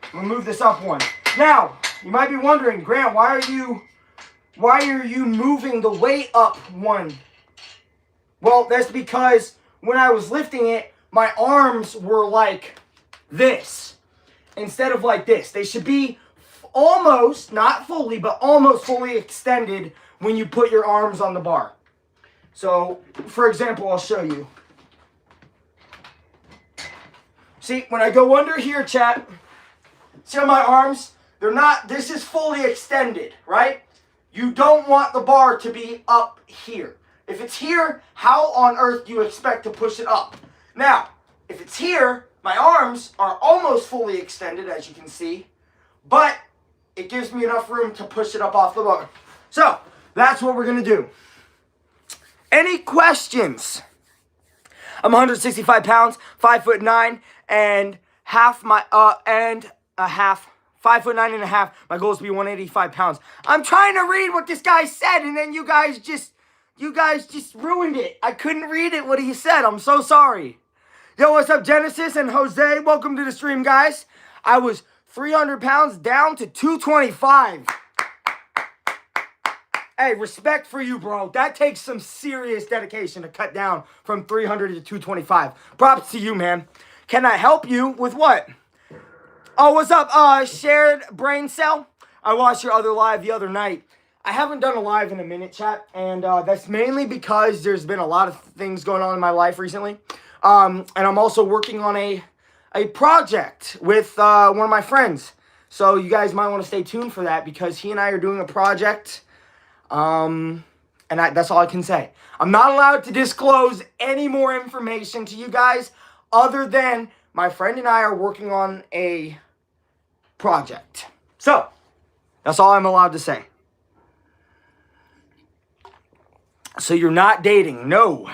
I'm going to move this up one. Now, you might be wondering, Grant, why are you moving the weight up one? Well, that's because when I was lifting it, my arms were like this instead of like this. They should be almost, not fully, but almost fully extended when you put your arms on the bar. So, for example, I'll show you. See, when I go under here, chat, see how my arms, this is fully extended, right? You don't want the bar to be up here. If it's here, how on earth do you expect to push it up? Now, if it's here, my arms are almost fully extended, as you can see, but it gives me enough room to push it up off the bar. So, that's what we're going to do. Any questions? I'm 165 pounds, 5'9", and half my, and a half, 5'9" and a half. My goal is to be 185 pounds. I'm trying to read what this guy said, and then you guys just ruined it. I couldn't read it, what he said. I'm so sorry. Yo, what's up, Genesis and Jose? Welcome to the stream, guys. I was 300 pounds down to 225. Hey, respect for you, bro. That takes some serious dedication to cut down from 300 to 225. Props to you, man. Can I help you with what? Oh, what's up, Shared Brain Cell? I watched your other live the other night. I haven't done a live in a minute, chat, and that's mainly because there's been a lot of things going on in my life recently. And I'm also working on a project with one of my friends. So you guys might want to stay tuned for that because he and I are doing a project. And that's all I can say. I'm not allowed to disclose any more information to you guys other than my friend and I are working on a project. So, that's all I'm allowed to say. So you're not dating? No.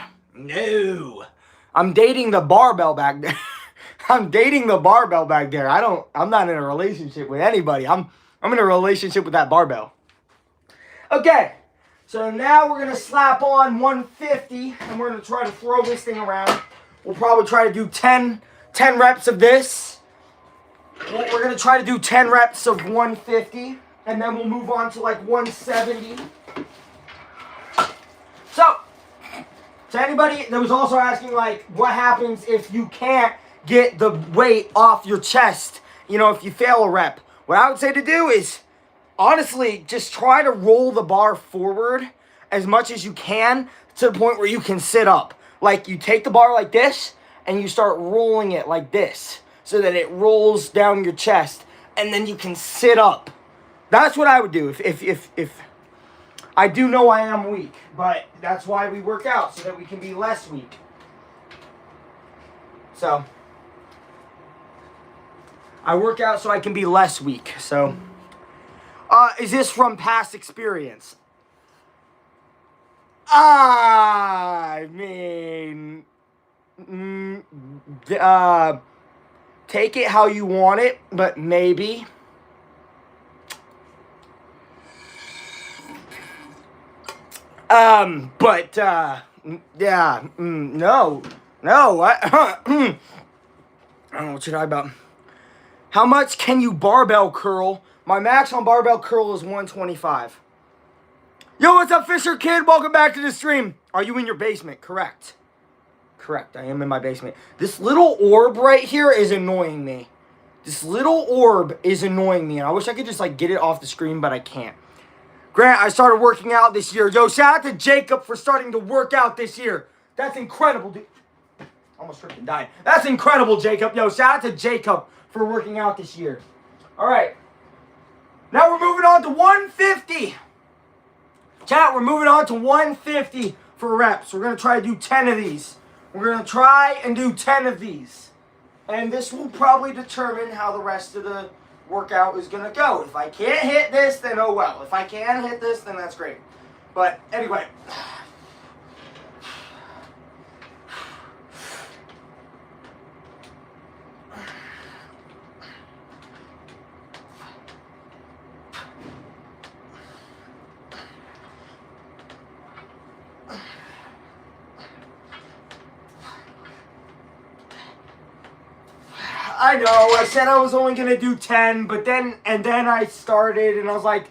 I'm dating the barbell back there. I'm not in a relationship with anybody. I'm in a relationship with that barbell. Okay, so now we're going to slap on 150, and we're going to try to throw this thing around. We'll probably try to do 10 reps of this. We're going to try to do 10 reps of 150, and then we'll move on to like 170. So, to anybody that was also asking, like, what happens if you can't get the weight off your chest, you know, if you fail a rep? What I would say to do is, honestly, just try to roll the bar forward as much as you can to the point where you can sit up. Like, you take the bar like this, and you start rolling it like this, so that it rolls down your chest, and then you can sit up. That's what I would do if I do know I am weak, but that's why we work out, so that we can be less weak. So, I work out so I can be less weak. So, is this from past experience? I mean, take it how you want it, but maybe. Yeah, no, I don't know what you're talking about. How much can you barbell curl? My max on barbell curl is 125. Yo, what's up, Fisher Kid? Welcome back to the stream. Are you in your basement? Correct. Correct, I am in my basement. This little orb right here is annoying me. This little orb is annoying me, and I wish I could just, like, get it off the screen, but I can't. Grant, I started working out this year. Yo, shout out to Jacob for starting to work out this year. That's incredible, dude. Almost freaking died. That's incredible, Jacob. Yo, shout out to Jacob for working out this year. All right. Now we're moving on to 150. Chat, we're moving on to 150 for reps. We're going to try to do 10 of these. We're going to try and do 10 of these. And this will probably determine how the rest of the workout is going to go. If I can't hit this, then oh well. If I can hit this, then that's great. But anyway. I know, I said I was only going to do 10, but then I started, and I was like,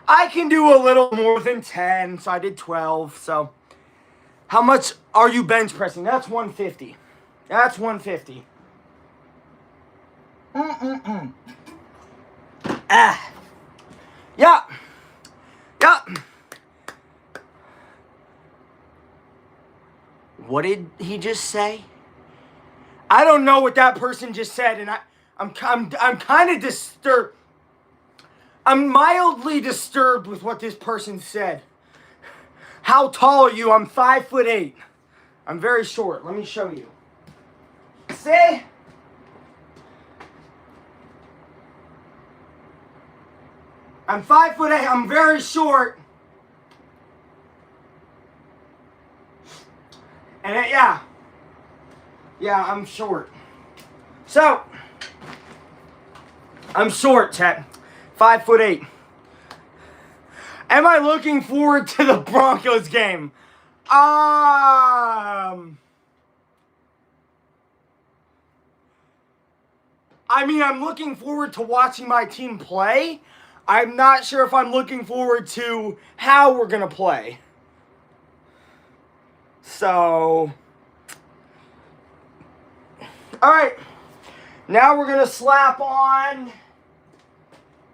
I can do a little more than 10, so I did 12, so. How much are you bench pressing? That's 150. That's 150. Ah. Yeah. Yeah. What did he just say? I don't know what that person just said, and I'm kind of disturbed. I'm mildly disturbed with what this person said. How tall are you? I'm 5'8". I'm very short. Let me show you. See? I'm 5'8". I'm very short. And yeah. Yeah, I'm short. So, I'm short, chat. 5'8". Am I looking forward to the Broncos game? I mean, I'm looking forward to watching my team play. I'm not sure if I'm looking forward to how we're going to play. So, all right. Now we're going to slap on,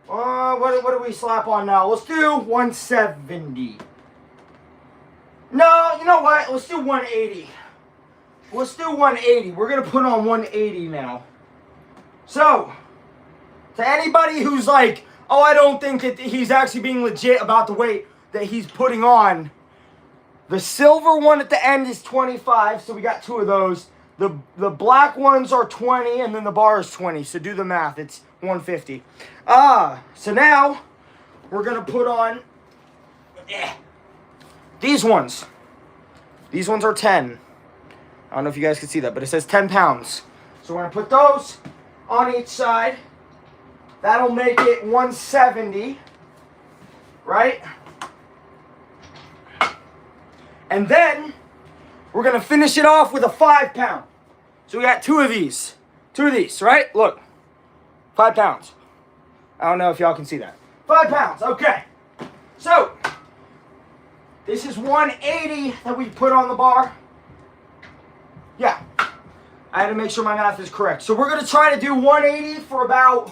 what do we slap on now? Let's do 170. No, you know what? Let's do 180. Let's do 180. We're going to put on 180 now. So, to anybody who's like, oh, I don't think that he's actually being legit about the weight that he's putting on, the silver one at the end is 25, so we got two of those. The black ones are 20, and then the bar is 20, so do the math. It's 150. So now we're going to put on these ones. These ones are 10. I don't know if you guys can see that, but it says 10 pounds. So we're going to put those on each side. That'll make it 170, right? And then we're going to finish it off with a 5 pound. So we got two of these, right? Look. 5 pounds. I don't know if y'all can see that. 5 pounds, okay. So, this is 180 that we put on the bar. Yeah. I had to make sure my math is correct. So we're going to try to do 180 for about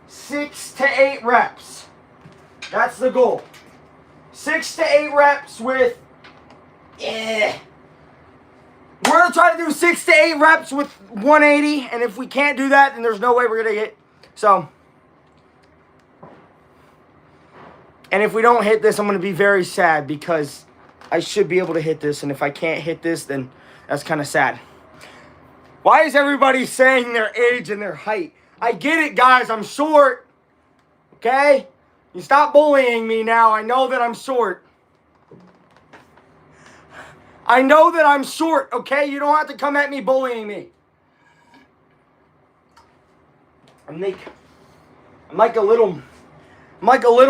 6 to 8 reps. That's the goal. 6 to 8 reps with... We're going to try to do 6 to 8 reps with 180. And if we can't do that, then there's no way we're going to hit. So... And if we don't hit this, I'm going to be very sad because I should be able to hit this. And if I can't hit this, then that's kind of sad. Why is everybody saying their age and their height? I get it, guys. I'm short. Okay? You stop bullying me now. I know that I'm short. I know that I'm short, okay? You don't have to come at me bullying me. I'm like a little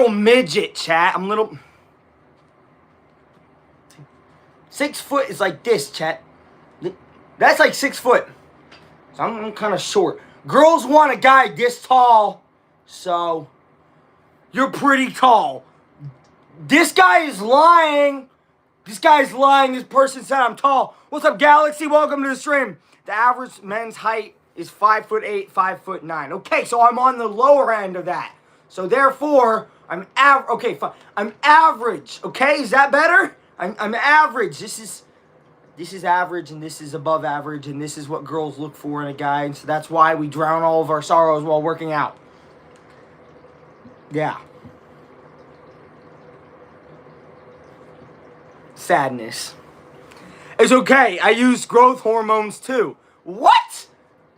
midget, chat. I'm little... 6 foot is like this, chat. That's like 6 foot. So I'm kind of short. Girls want a guy this tall. So, you're pretty tall. This guy is lying. This person said I'm tall. What's up, Galaxy? Welcome to the stream. The average men's height is 5'8", 5'9". Okay, so I'm on the lower end of that. So therefore, I'm okay, fine. I'm average. Okay, is that better? I'm average. This is average, and this is above average, and this is what girls look for in a guy. And so that's why we drown all of our sorrows while working out. Yeah. Sadness. It's okay. I use growth hormones too. What?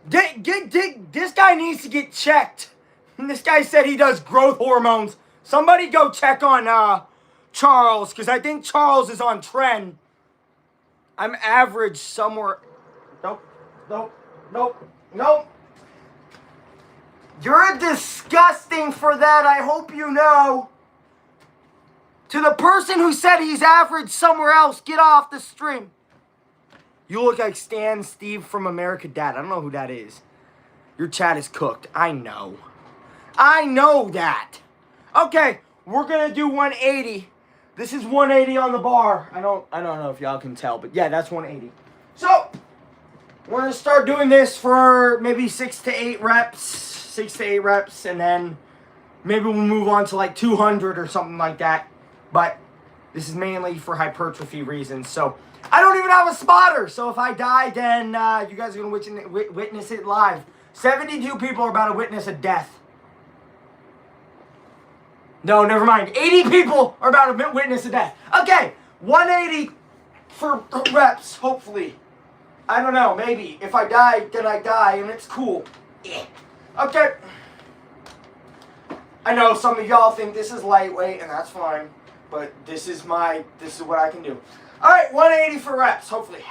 This guy needs to get checked. This guy said he does growth hormones. Somebody go check on Charles, because I think Charles is on trend. I'm average somewhere. Nope. You're disgusting for that, I hope you know. To the person who said he's average somewhere else, get off the stream. You look like Stan Steve from America Dad. I don't know who that is. Your chat is cooked. I know that. Okay, we're going to do 180. This is 180 on the bar. I don't know if y'all can tell, but yeah, that's 180. So, we're going to start doing this for maybe 6 to 8 reps, and then maybe we'll move on to like 200 or something like that. But this is mainly for hypertrophy reasons. So, I don't even have a spotter. So, if I die, then you guys are going to witness it live. 72 people are about to witness a death. No, never mind. 80 people are about to witness a death. Okay, 180 for reps, hopefully. I don't know, maybe. If I die, then I die, and it's cool. Yeah. Okay. I know some of y'all think this is lightweight, and that's fine. But this is what I can do. All right, 180 for reps, hopefully.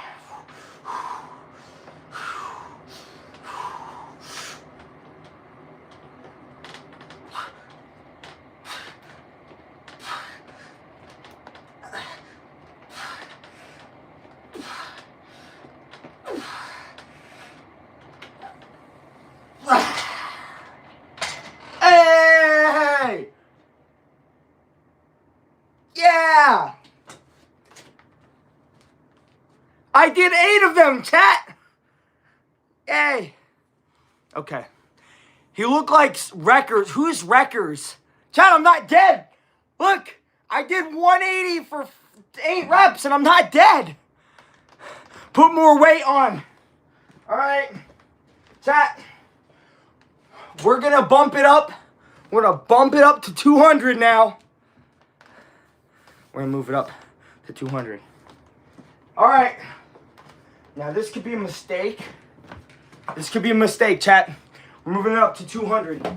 Hey! Yeah! I did 8 of them, chat! Hey! Okay. He looked like Wreckers. Who's Wreckers? Chat, I'm not dead! Look! I did 180 for 8 reps and I'm not dead! Put more weight on. Alright. Chat. We're going to bump it up. We're going to bump it up to 200 now. We're going to move it up to 200. All right. Now, this could be a mistake. This could be a mistake, chat. We're moving it up to 200.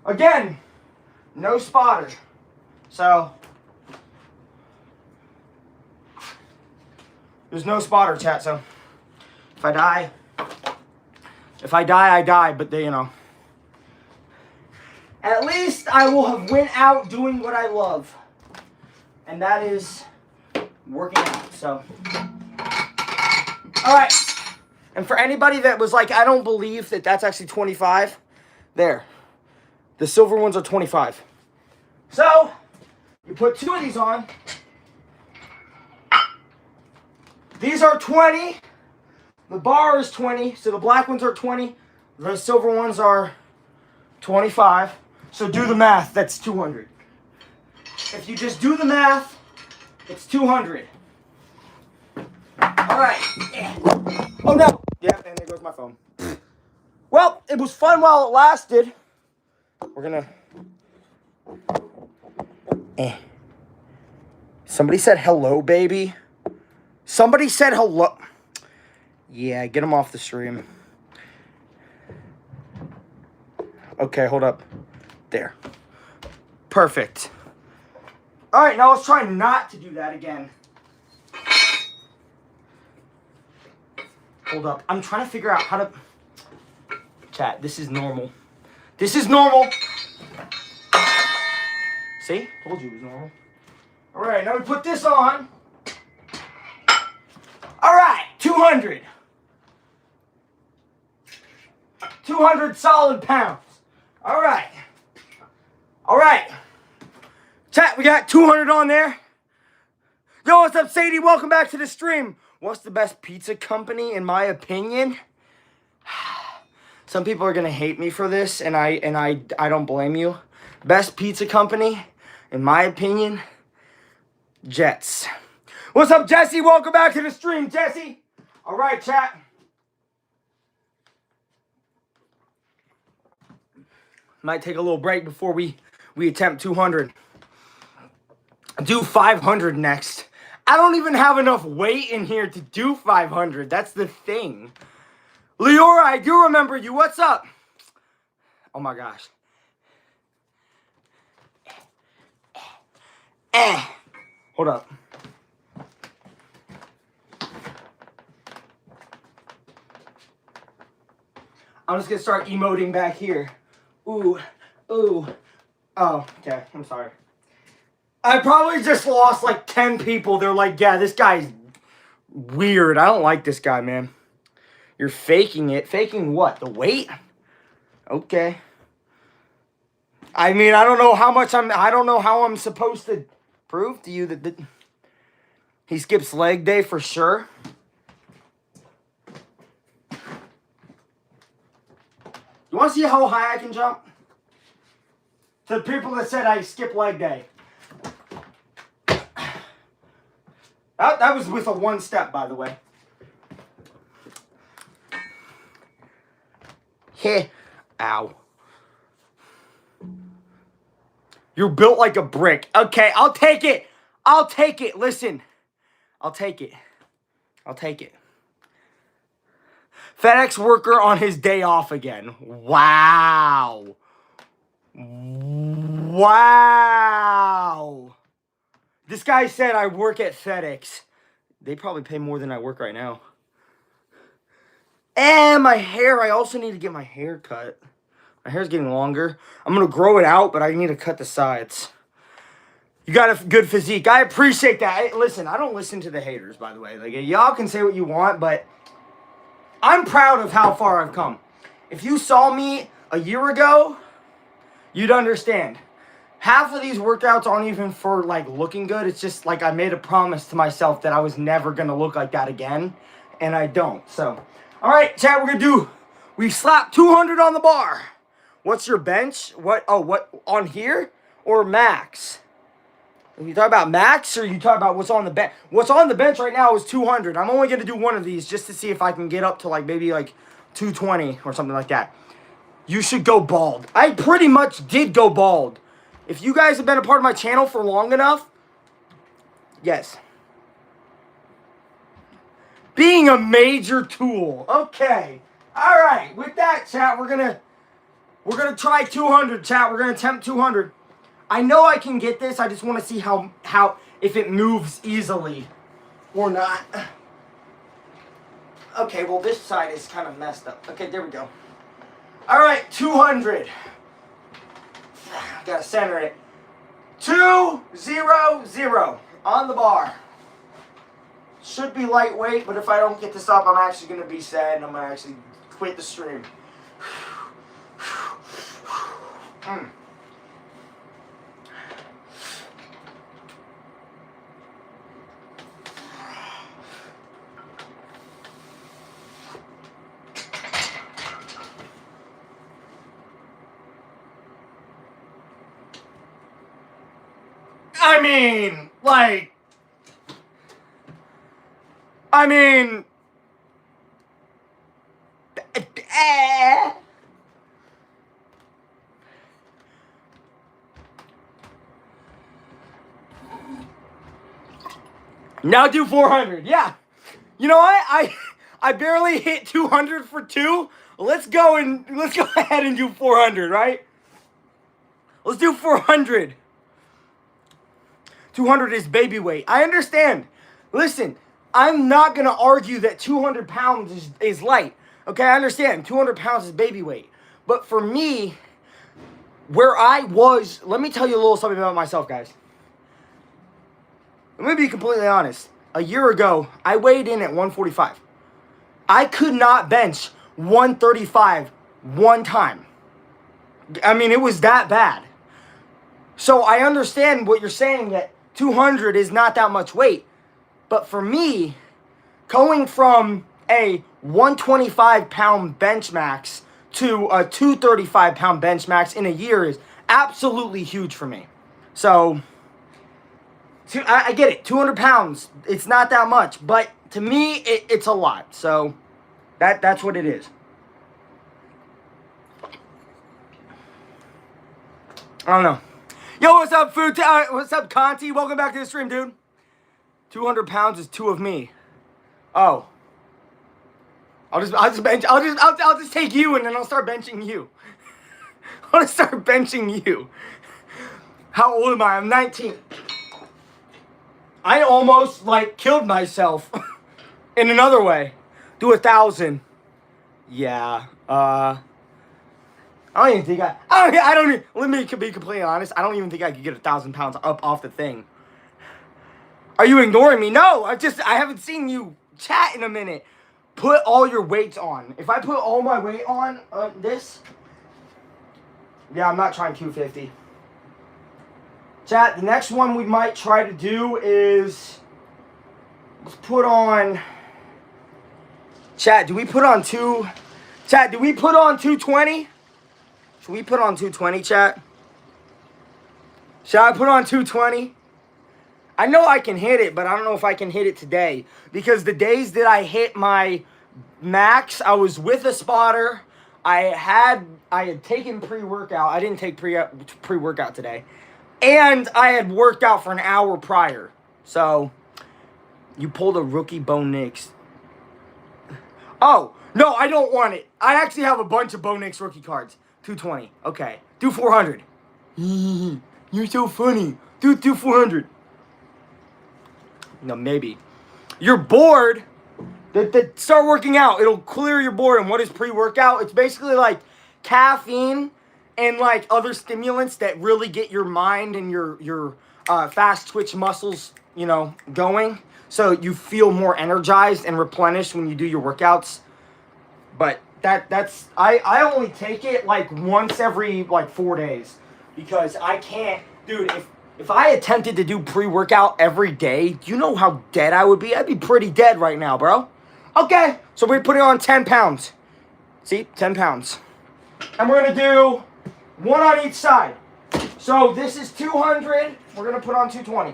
Again, no spotter. So, there's no spotter, chat. So, if I die, I die. But, you know. At least I will have went out doing what I love. And that is working out. So, all right. And for anybody that was like, I don't believe that that's actually 25. There. The silver ones are 25. So, you put 2 of these on. These are 20. The bar is 20. So the black ones are 20. The silver ones are 25. So do the math. That's 200. If you just do the math, it's 200. All right. Oh, no. Yeah, and there goes my phone. Well, it was fun while it lasted. We're going to... Somebody said hello, baby. Somebody said hello. Yeah, get him off the stream. Okay, hold up. There. Perfect. All right, now let's try not to do that again. Hold up. I'm trying to figure out how to... Chat, this is normal. This is normal. See? Told you it was normal. All right, now we put this on. All right, 200. 200 solid pounds. All right. All right. Chat, we got 200 on there. Yo, what's up, Sadie? Welcome back to the stream. What's the best pizza company, in my opinion? Some people are gonna hate me for this, and I don't blame you. Best pizza company, in my opinion, Jets. What's up, Jesse? Welcome back to the stream, Jesse. All right, chat. Might take a little break before we attempt 200. Do 500 next. I don't even have enough weight in here to do 500. That's the thing. Leora, I do remember you. What's up? Oh my gosh. Hold up. I'm just gonna start emoting back here. Ooh, ooh. Oh, okay. I'm sorry. I probably just lost like 10 people. They're like, yeah, this guy's weird. I don't like this guy, man. You're faking it. Faking what? The weight? Okay. I mean, I don't know how I'm supposed to prove to you that he skips leg day for sure. You want to see how high I can jump? To the people that said I skip leg day. That was with a 1 step, by the way. Heh. Ow. You're built like a brick. Okay, I'll take it. I'll take it. Listen. I'll take it. I'll take it. FedEx worker on his day off again. Wow. Wow. This guy said I work at FedEx. They probably pay more than I work right now. And my hair. I also need to get my hair cut. My hair's getting longer. I'm going to grow it out, but I need to cut the sides. You got a good physique. I appreciate that. Listen, I don't listen to the haters, by the way. Like, y'all can say what you want, but I'm proud of how far I've come. If you saw me a year ago, you'd understand. Half of these workouts aren't even for, like, looking good. It's just, like, I made a promise to myself that I was never going to look like that again, and I don't. So, all right, chat, we're going to do, we slapped 200 on the bar. What's your bench? What, on here? Or max? Are you talking about max, or you talking about what's on the bench? What's on the bench right now is 200. I'm only going to do one of these just to see if I can get up to, like, maybe, like, 220 or something like that. You should go bald. I pretty much did go bald. If you guys have been a part of my channel for long enough, yes. Being a major tool. Okay. All right. With that, chat, we're gonna try 200, chat. We're gonna attempt 200. I know I can get this. I just want to see how if it moves easily or not. Okay, well, this side is kind of messed up. Okay, there we go. All right, 200. Gotta center it. 200 on the bar. Should be lightweight, but if I don't get this up, I'm actually gonna be sad and I'm gonna actually quit the stream. I mean, like, now do 400. Yeah. You know what? I barely hit 200 for 2. Let's go ahead and do 400, right? Let's do 400. 200 is baby weight. I understand. Listen, I'm not going to argue that 200 pounds is light. Okay, I understand. 200 pounds is baby weight. But for me, where I was, let me tell you a little something about myself, guys. Let me be completely honest. A year ago, I weighed in at 145. I could not bench 135 one time. I mean, it was that bad. So I understand what you're saying, that 200 is not that much weight. But for me, going from a 125-pound bench max to a 235-pound bench max in a year is absolutely huge for me. So, I get it. 200 pounds, it's not that much. But to me, it's a lot. So, that's what it is. I don't know. Yo, what's up, Food? What's up, Conti? Welcome back to the stream, dude. 200 pounds is 2 of me. Oh. I'll just take you and then I'll start benching you. I'll just start benching you. How old am I? I'm 19. I almost killed myself in another way. Do 1,000. Yeah. I don't even think let me be completely honest. I don't even think I could get 1,000 pounds up off the thing. Are you ignoring me? No, I haven't seen you chat in a minute. Put all your weights on. If I put all my weight on this, yeah, I'm not trying 250. Chat, the next one we might try to do is, let's put on, chat, do we put on 220? Should we put on 220, chat? Should I put on 220? I know I can hit it, but I don't know if I can hit it today. Because the days that I hit my max, I was with a spotter. I had taken pre-workout. I didn't take pre-workout today. And I had worked out for an hour prior. So, you pulled a rookie Bo Nix. Oh, no, I don't want it. I actually have a bunch of Bo Nix rookie cards. 220. Okay. Do 400. You're so funny. Do 400. No, maybe. You're bored. Start working out. It'll clear your boredom. What is pre-workout? It's basically like caffeine and other stimulants that really get your mind and your fast twitch muscles, going. So you feel more energized and replenished when you do your workouts. But that's I only take it once every 4 days, because I can't, dude. If I attempted to do pre-workout every day, do you know how dead I would be? I'd be pretty dead right now, bro. Okay, so we're putting on 10 pounds. See, 10 pounds, and we're gonna do one on each side. So this is 200. We're gonna put on 220.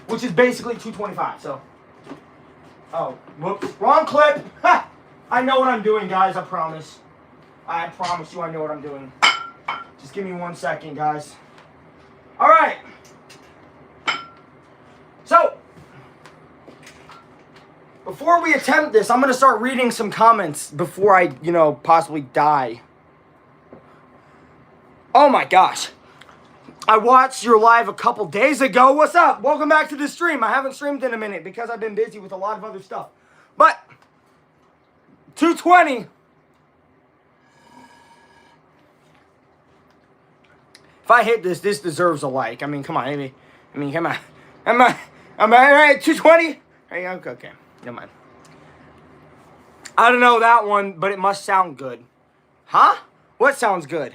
Which is basically 225, so. Oh, whoops, wrong clip. Ha! I know what I'm doing, guys, I promise. I promise you I know what I'm doing. Just give me 1 second, guys. All right. So, before we attempt this, I'm going to start reading some comments before I, possibly die. Oh my gosh. I watched your live a couple days ago. What's up? Welcome back to the stream. I haven't streamed in a minute because I've been busy with a lot of other stuff. But 220. If I hit this deserves a like. I mean, come on, baby. Come on. Am I all right? 220? Okay, never mind. I don't know that one, but it must sound good. Huh? What sounds good?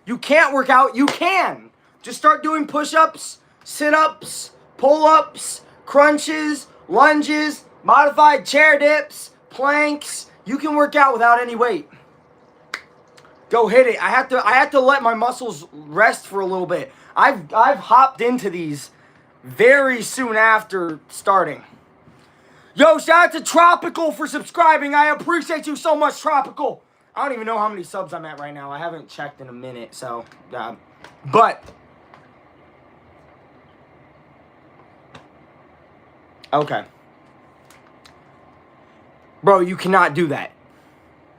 You can't work out. You can. Just start doing push-ups, sit-ups, pull-ups, crunches, lunges, modified chair dips, planks. You can work out without any weight. Go hit it. I have to let my muscles rest for a little bit. I've hopped into these very soon after starting. Yo, shout out to Tropical for subscribing. I appreciate you so much, Tropical. I don't even know how many subs I'm at right now. I haven't checked in a minute, so but okay. Bro, you cannot do that.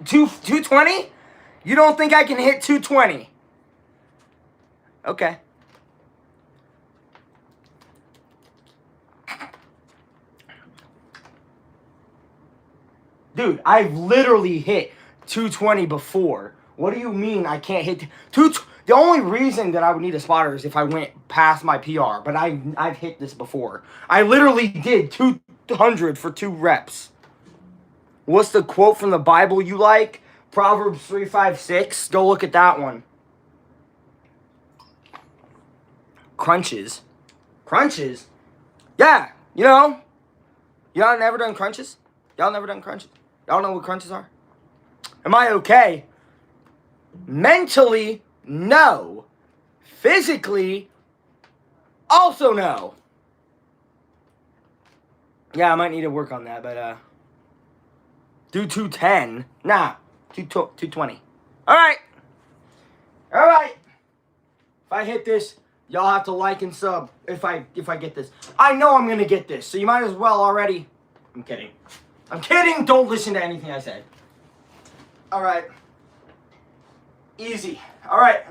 220? You don't think I can hit 220? Okay. Dude, I've literally hit 220 before. What do you mean I can't hit 220? The only reason that I would need a spotter is if I went past my PR, but I've hit this before. I literally did 200 for 2 reps. What's the quote from the Bible you like? Proverbs 3:5-6. Go look at that one. Crunches. Crunches? Yeah, you know. Y'all never done crunches? Y'all never done crunches? Y'all know what crunches are? Am I okay? Mentally, no. Physically, also no. Yeah, I might need to work on that, but do 210. Nah, 220. All right. If I hit this, y'all have to like and sub if I get this. I know I'm going to get this, so you might as well already. I'm kidding. Don't listen to anything I say. All right. Easy. All right.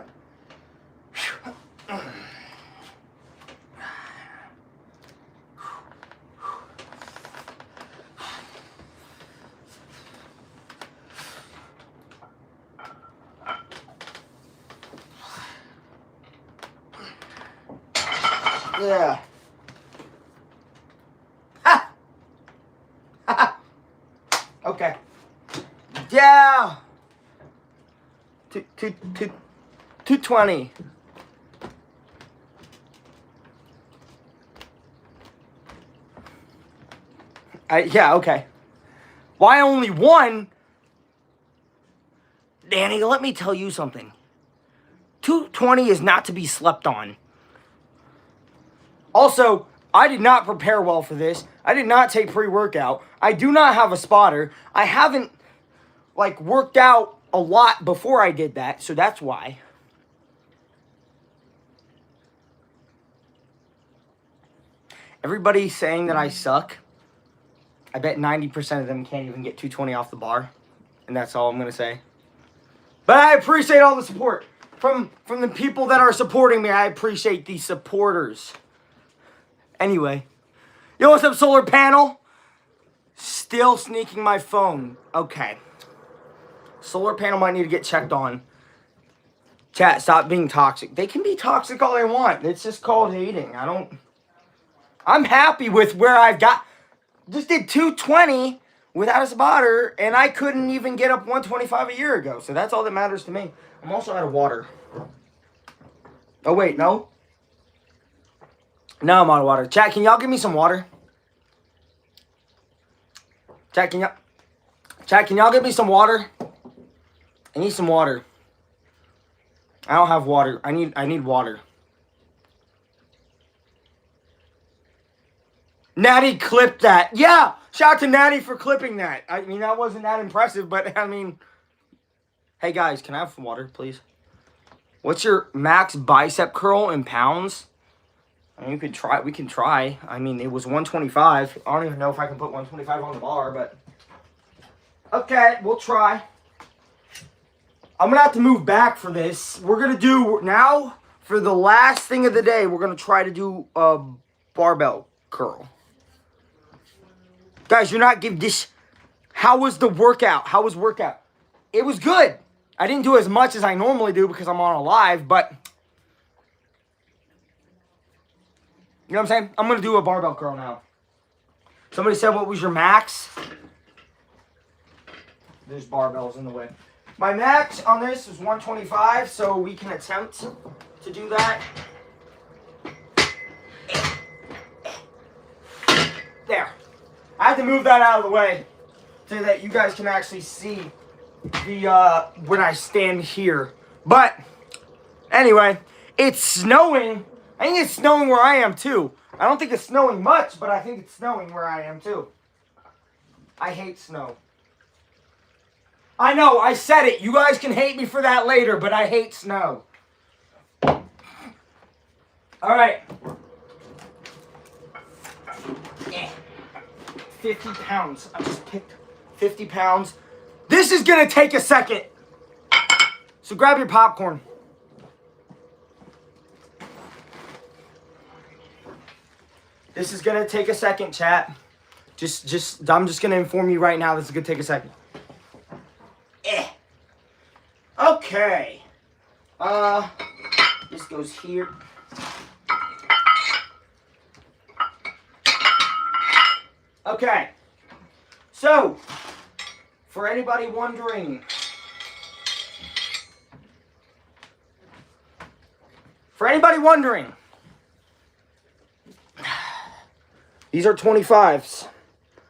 Yeah. Ha! Ha! Okay. Yeah. 220. Yeah, okay. Why only one? Danny, let me tell you something. 220 is not to be slept on. Also, I did not prepare well for this. I did not take pre-workout. I do not have a spotter. I haven't, worked out a lot before I did that, so that's why. Everybody's saying that I suck. I bet 90% of them can't even get 220 off the bar. And that's all I'm going to say. But I appreciate all the support. From the people that are supporting me, I appreciate the supporters. Anyway. Yo, what's up, solar panel? Still sneaking my phone. Okay. Solar panel might need to get checked on. Chat, stop being toxic. They can be toxic all they want. It's just called hating. I'm happy with where I've got. Just did 220 without a spotter, and I couldn't even get up 125 a year ago. So that's all that matters to me. I'm also out of water. Oh, wait, no? No, I'm out of water. Chat, can y'all give me some water? Chat, can y'all give me some water? I need some water. I don't have water. I need water. Natty clipped that. Yeah, shout out to Natty for clipping that. I mean, that wasn't that impressive, but I mean, hey guys, can I have some water, please? What's your max bicep curl in pounds? I mean, we can try. I mean, it was 125. I don't even know if I can put 125 on the bar, but okay, we'll try. I'm gonna have to move back for this. We're gonna do now for the last thing of the day. We're gonna try to do a barbell curl. Guys, you're not giving this. How was the workout? How was workout? It was good. I didn't do as much as I normally do because I'm on a live, but you know what I'm saying? I'm going to do a barbell curl now. Somebody said, what was your max? there's barbells in the way. My max on this is 125, so we can attempt to do that. There. I had to move that out of the way so that you guys can actually see the when I stand here. But anyway, it's snowing. I think it's snowing where I am too. I don't think it's snowing much, but I think it's snowing where I am too. I hate snow. I know, I said it. You guys can hate me for that later, but I hate snow. All right. 50 pounds. I just picked 50 pounds. This is going to take a second. So grab your popcorn. This is going to take a second, chat. I'm just going to inform you right now. This is going to take a second. Okay. This goes here. Okay. So, for anybody wondering, these are 25s.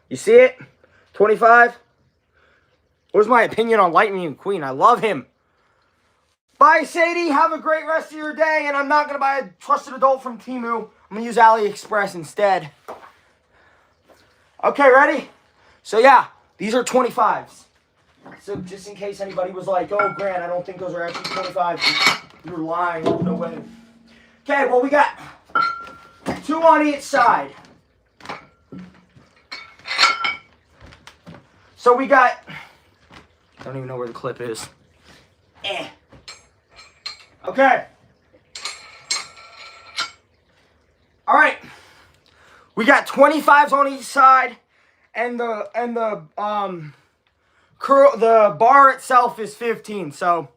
You see it? 25. What's my opinion on Lightning McQueen? I love him. Bye, Sadie. Have a great rest of your day. And I'm not going to buy a trusted adult from Temu. I'm going to use AliExpress instead. Okay, ready? So, yeah, these are 25s. So, just in case anybody was like, oh, Grant, I don't think those are actually 25s. You're lying. No way. Okay, well, we got 2 on each side. So, we got... I don't even know where the clip is. Okay. All right. We got 25s on each side, and the bar itself is 15. So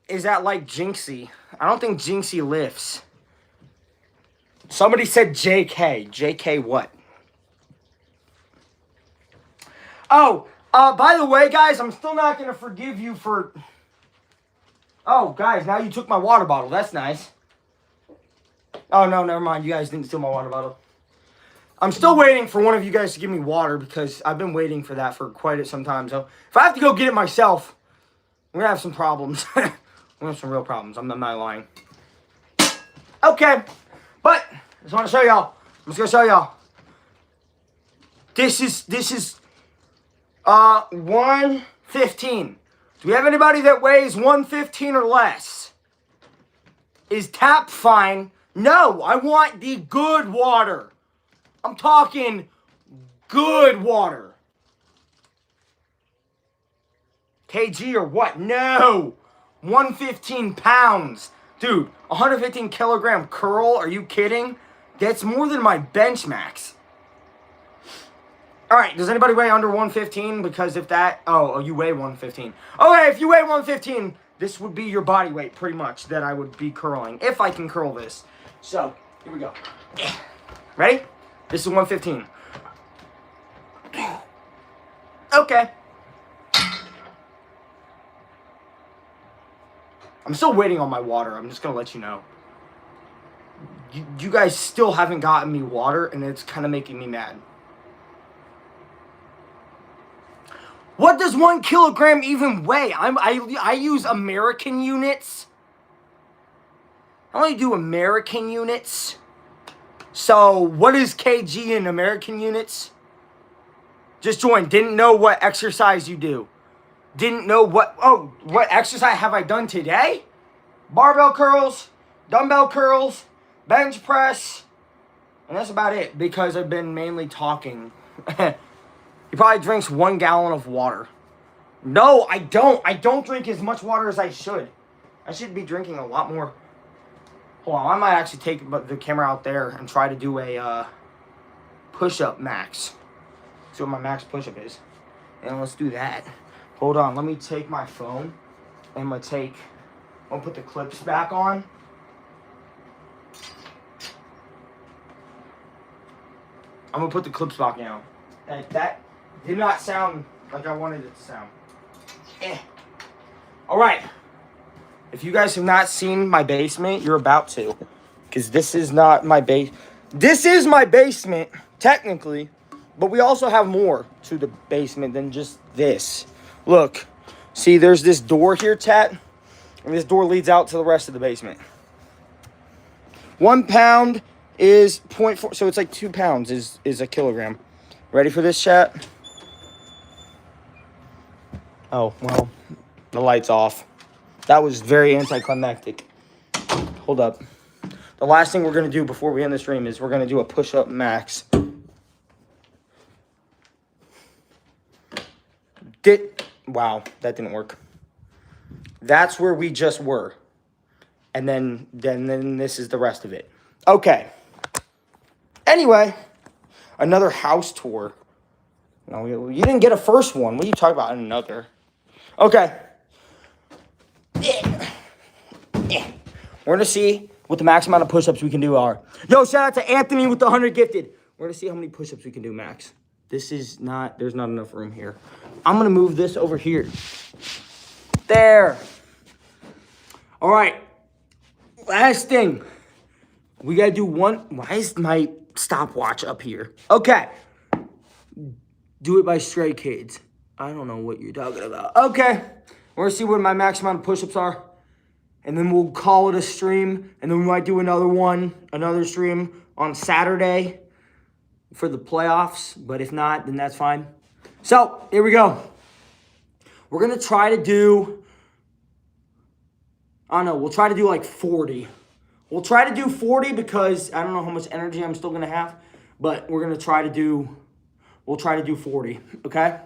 is that like Jinxie? I don't think Jinxie lifts. Somebody said JK. JK what? Oh, by the way, guys, I'm still not going to forgive you for... Oh, guys, now you took my water bottle. That's nice. Oh, no, never mind. You guys didn't steal my water bottle. I'm still waiting for one of you guys to give me water because I've been waiting for that for quite some time. So if I have to go get it myself, we're going to have some problems. We're going to have some real problems. I'm not lying. Okay. But I just want to show y'all. I'm just going to show y'all. This is 115. Do we have anybody that weighs 115 or less? Is tap fine? No, I want the good water. I'm talking good water. kg or what? No. 115 pounds. Dude, 115 kilogram curl? Are you kidding? That's more than my bench max. All right, does anybody weigh under 115? Because if that... Oh, you weigh 115. Okay, if you weigh 115, this would be your body weight, pretty much, that I would be curling. If I can curl this. So, here we go. Ready? This is 115. Okay. I'm still waiting on my water. I'm just going to let you know. You guys still haven't gotten me water, and it's kind of making me mad. What does 1 kilogram even weigh? I use American units. I only do American units. So, what is kg in American units? Just joined. Didn't know what exercise you do. Didn't know what... Oh, what exercise have I done today? Barbell curls, dumbbell curls, bench press. And that's about it because I've been mainly talking. He probably drinks 1 gallon of water. No, I don't. I don't drink as much water as I should. I should be drinking a lot more. Hold on, I might actually take the camera out there and try to do a push-up max. See what my max push-up is. And let's do that. Hold on, let me take my phone. And I'm gonna put the clips back on. I'm gonna put the clips back on. That did not sound like I wanted it to sound. All right. If you guys have not seen my basement, you're about to. Because this is not my base. This is my basement, technically. But we also have more to the basement than just this. Look. See, there's this door here, Tat. And this door leads out to the rest of the basement. 1 pound is 0.4. So it's like 2 pounds is a kilogram. Ready for this, chat? Oh, well, the light's off. That was very anticlimactic. Hold up. The last thing we're going to do before we end the stream is we're going to do a push-up max. Wow, that didn't work. That's where we just were. And then this is the rest of it. Okay. Anyway, another house tour. No, you didn't get a first one. What are you talking about? Another. Okay. We're going to see what the max amount of push-ups we can do are. Yo, shout out to Anthony with the 100 gifted. We're going to see how many push-ups we can do max. There's not enough room here. I'm going to move this over here. There. All right. Last thing. We got to do one. Why is my stopwatch up here? Okay. Do it by Stray Kids. I don't know what you're talking about. Okay. We're going to see what my max amount of push-ups are. And then we'll call it a stream. And then we might do another stream on Saturday for the playoffs. But if not, then that's fine. So, here we go. We're going to try to do, I don't know, we'll try to do like 40. We'll try to do 40 because I don't know how much energy I'm still going to have. But we're going to try to do, we'll try to do 40, okay?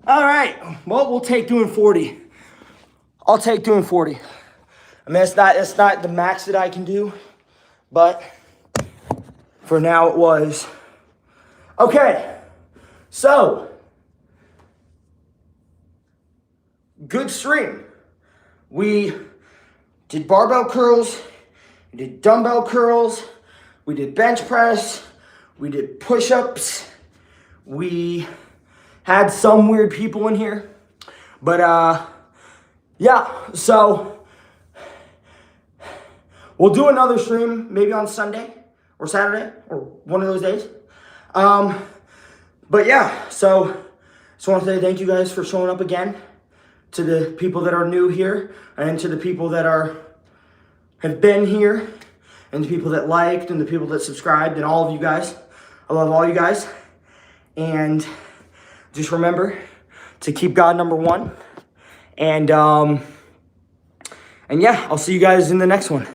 All right, well, we'll take doing 40. I'll take doing 40. I mean, it's not the max that I can do, but for now it was. Okay, so, good stream. We did barbell curls, we did dumbbell curls, we did bench press, we did push-ups, we had some weird people in here, but yeah, so we'll do another stream maybe on Sunday or Saturday or one of those days. But yeah, so just want to say thank you guys for showing up again, to the people that are new here and to the people that have been here and the people that liked and the people that subscribed and all of you guys. I love all you guys, and just remember to keep God number one. And yeah, I'll see you guys in the next one.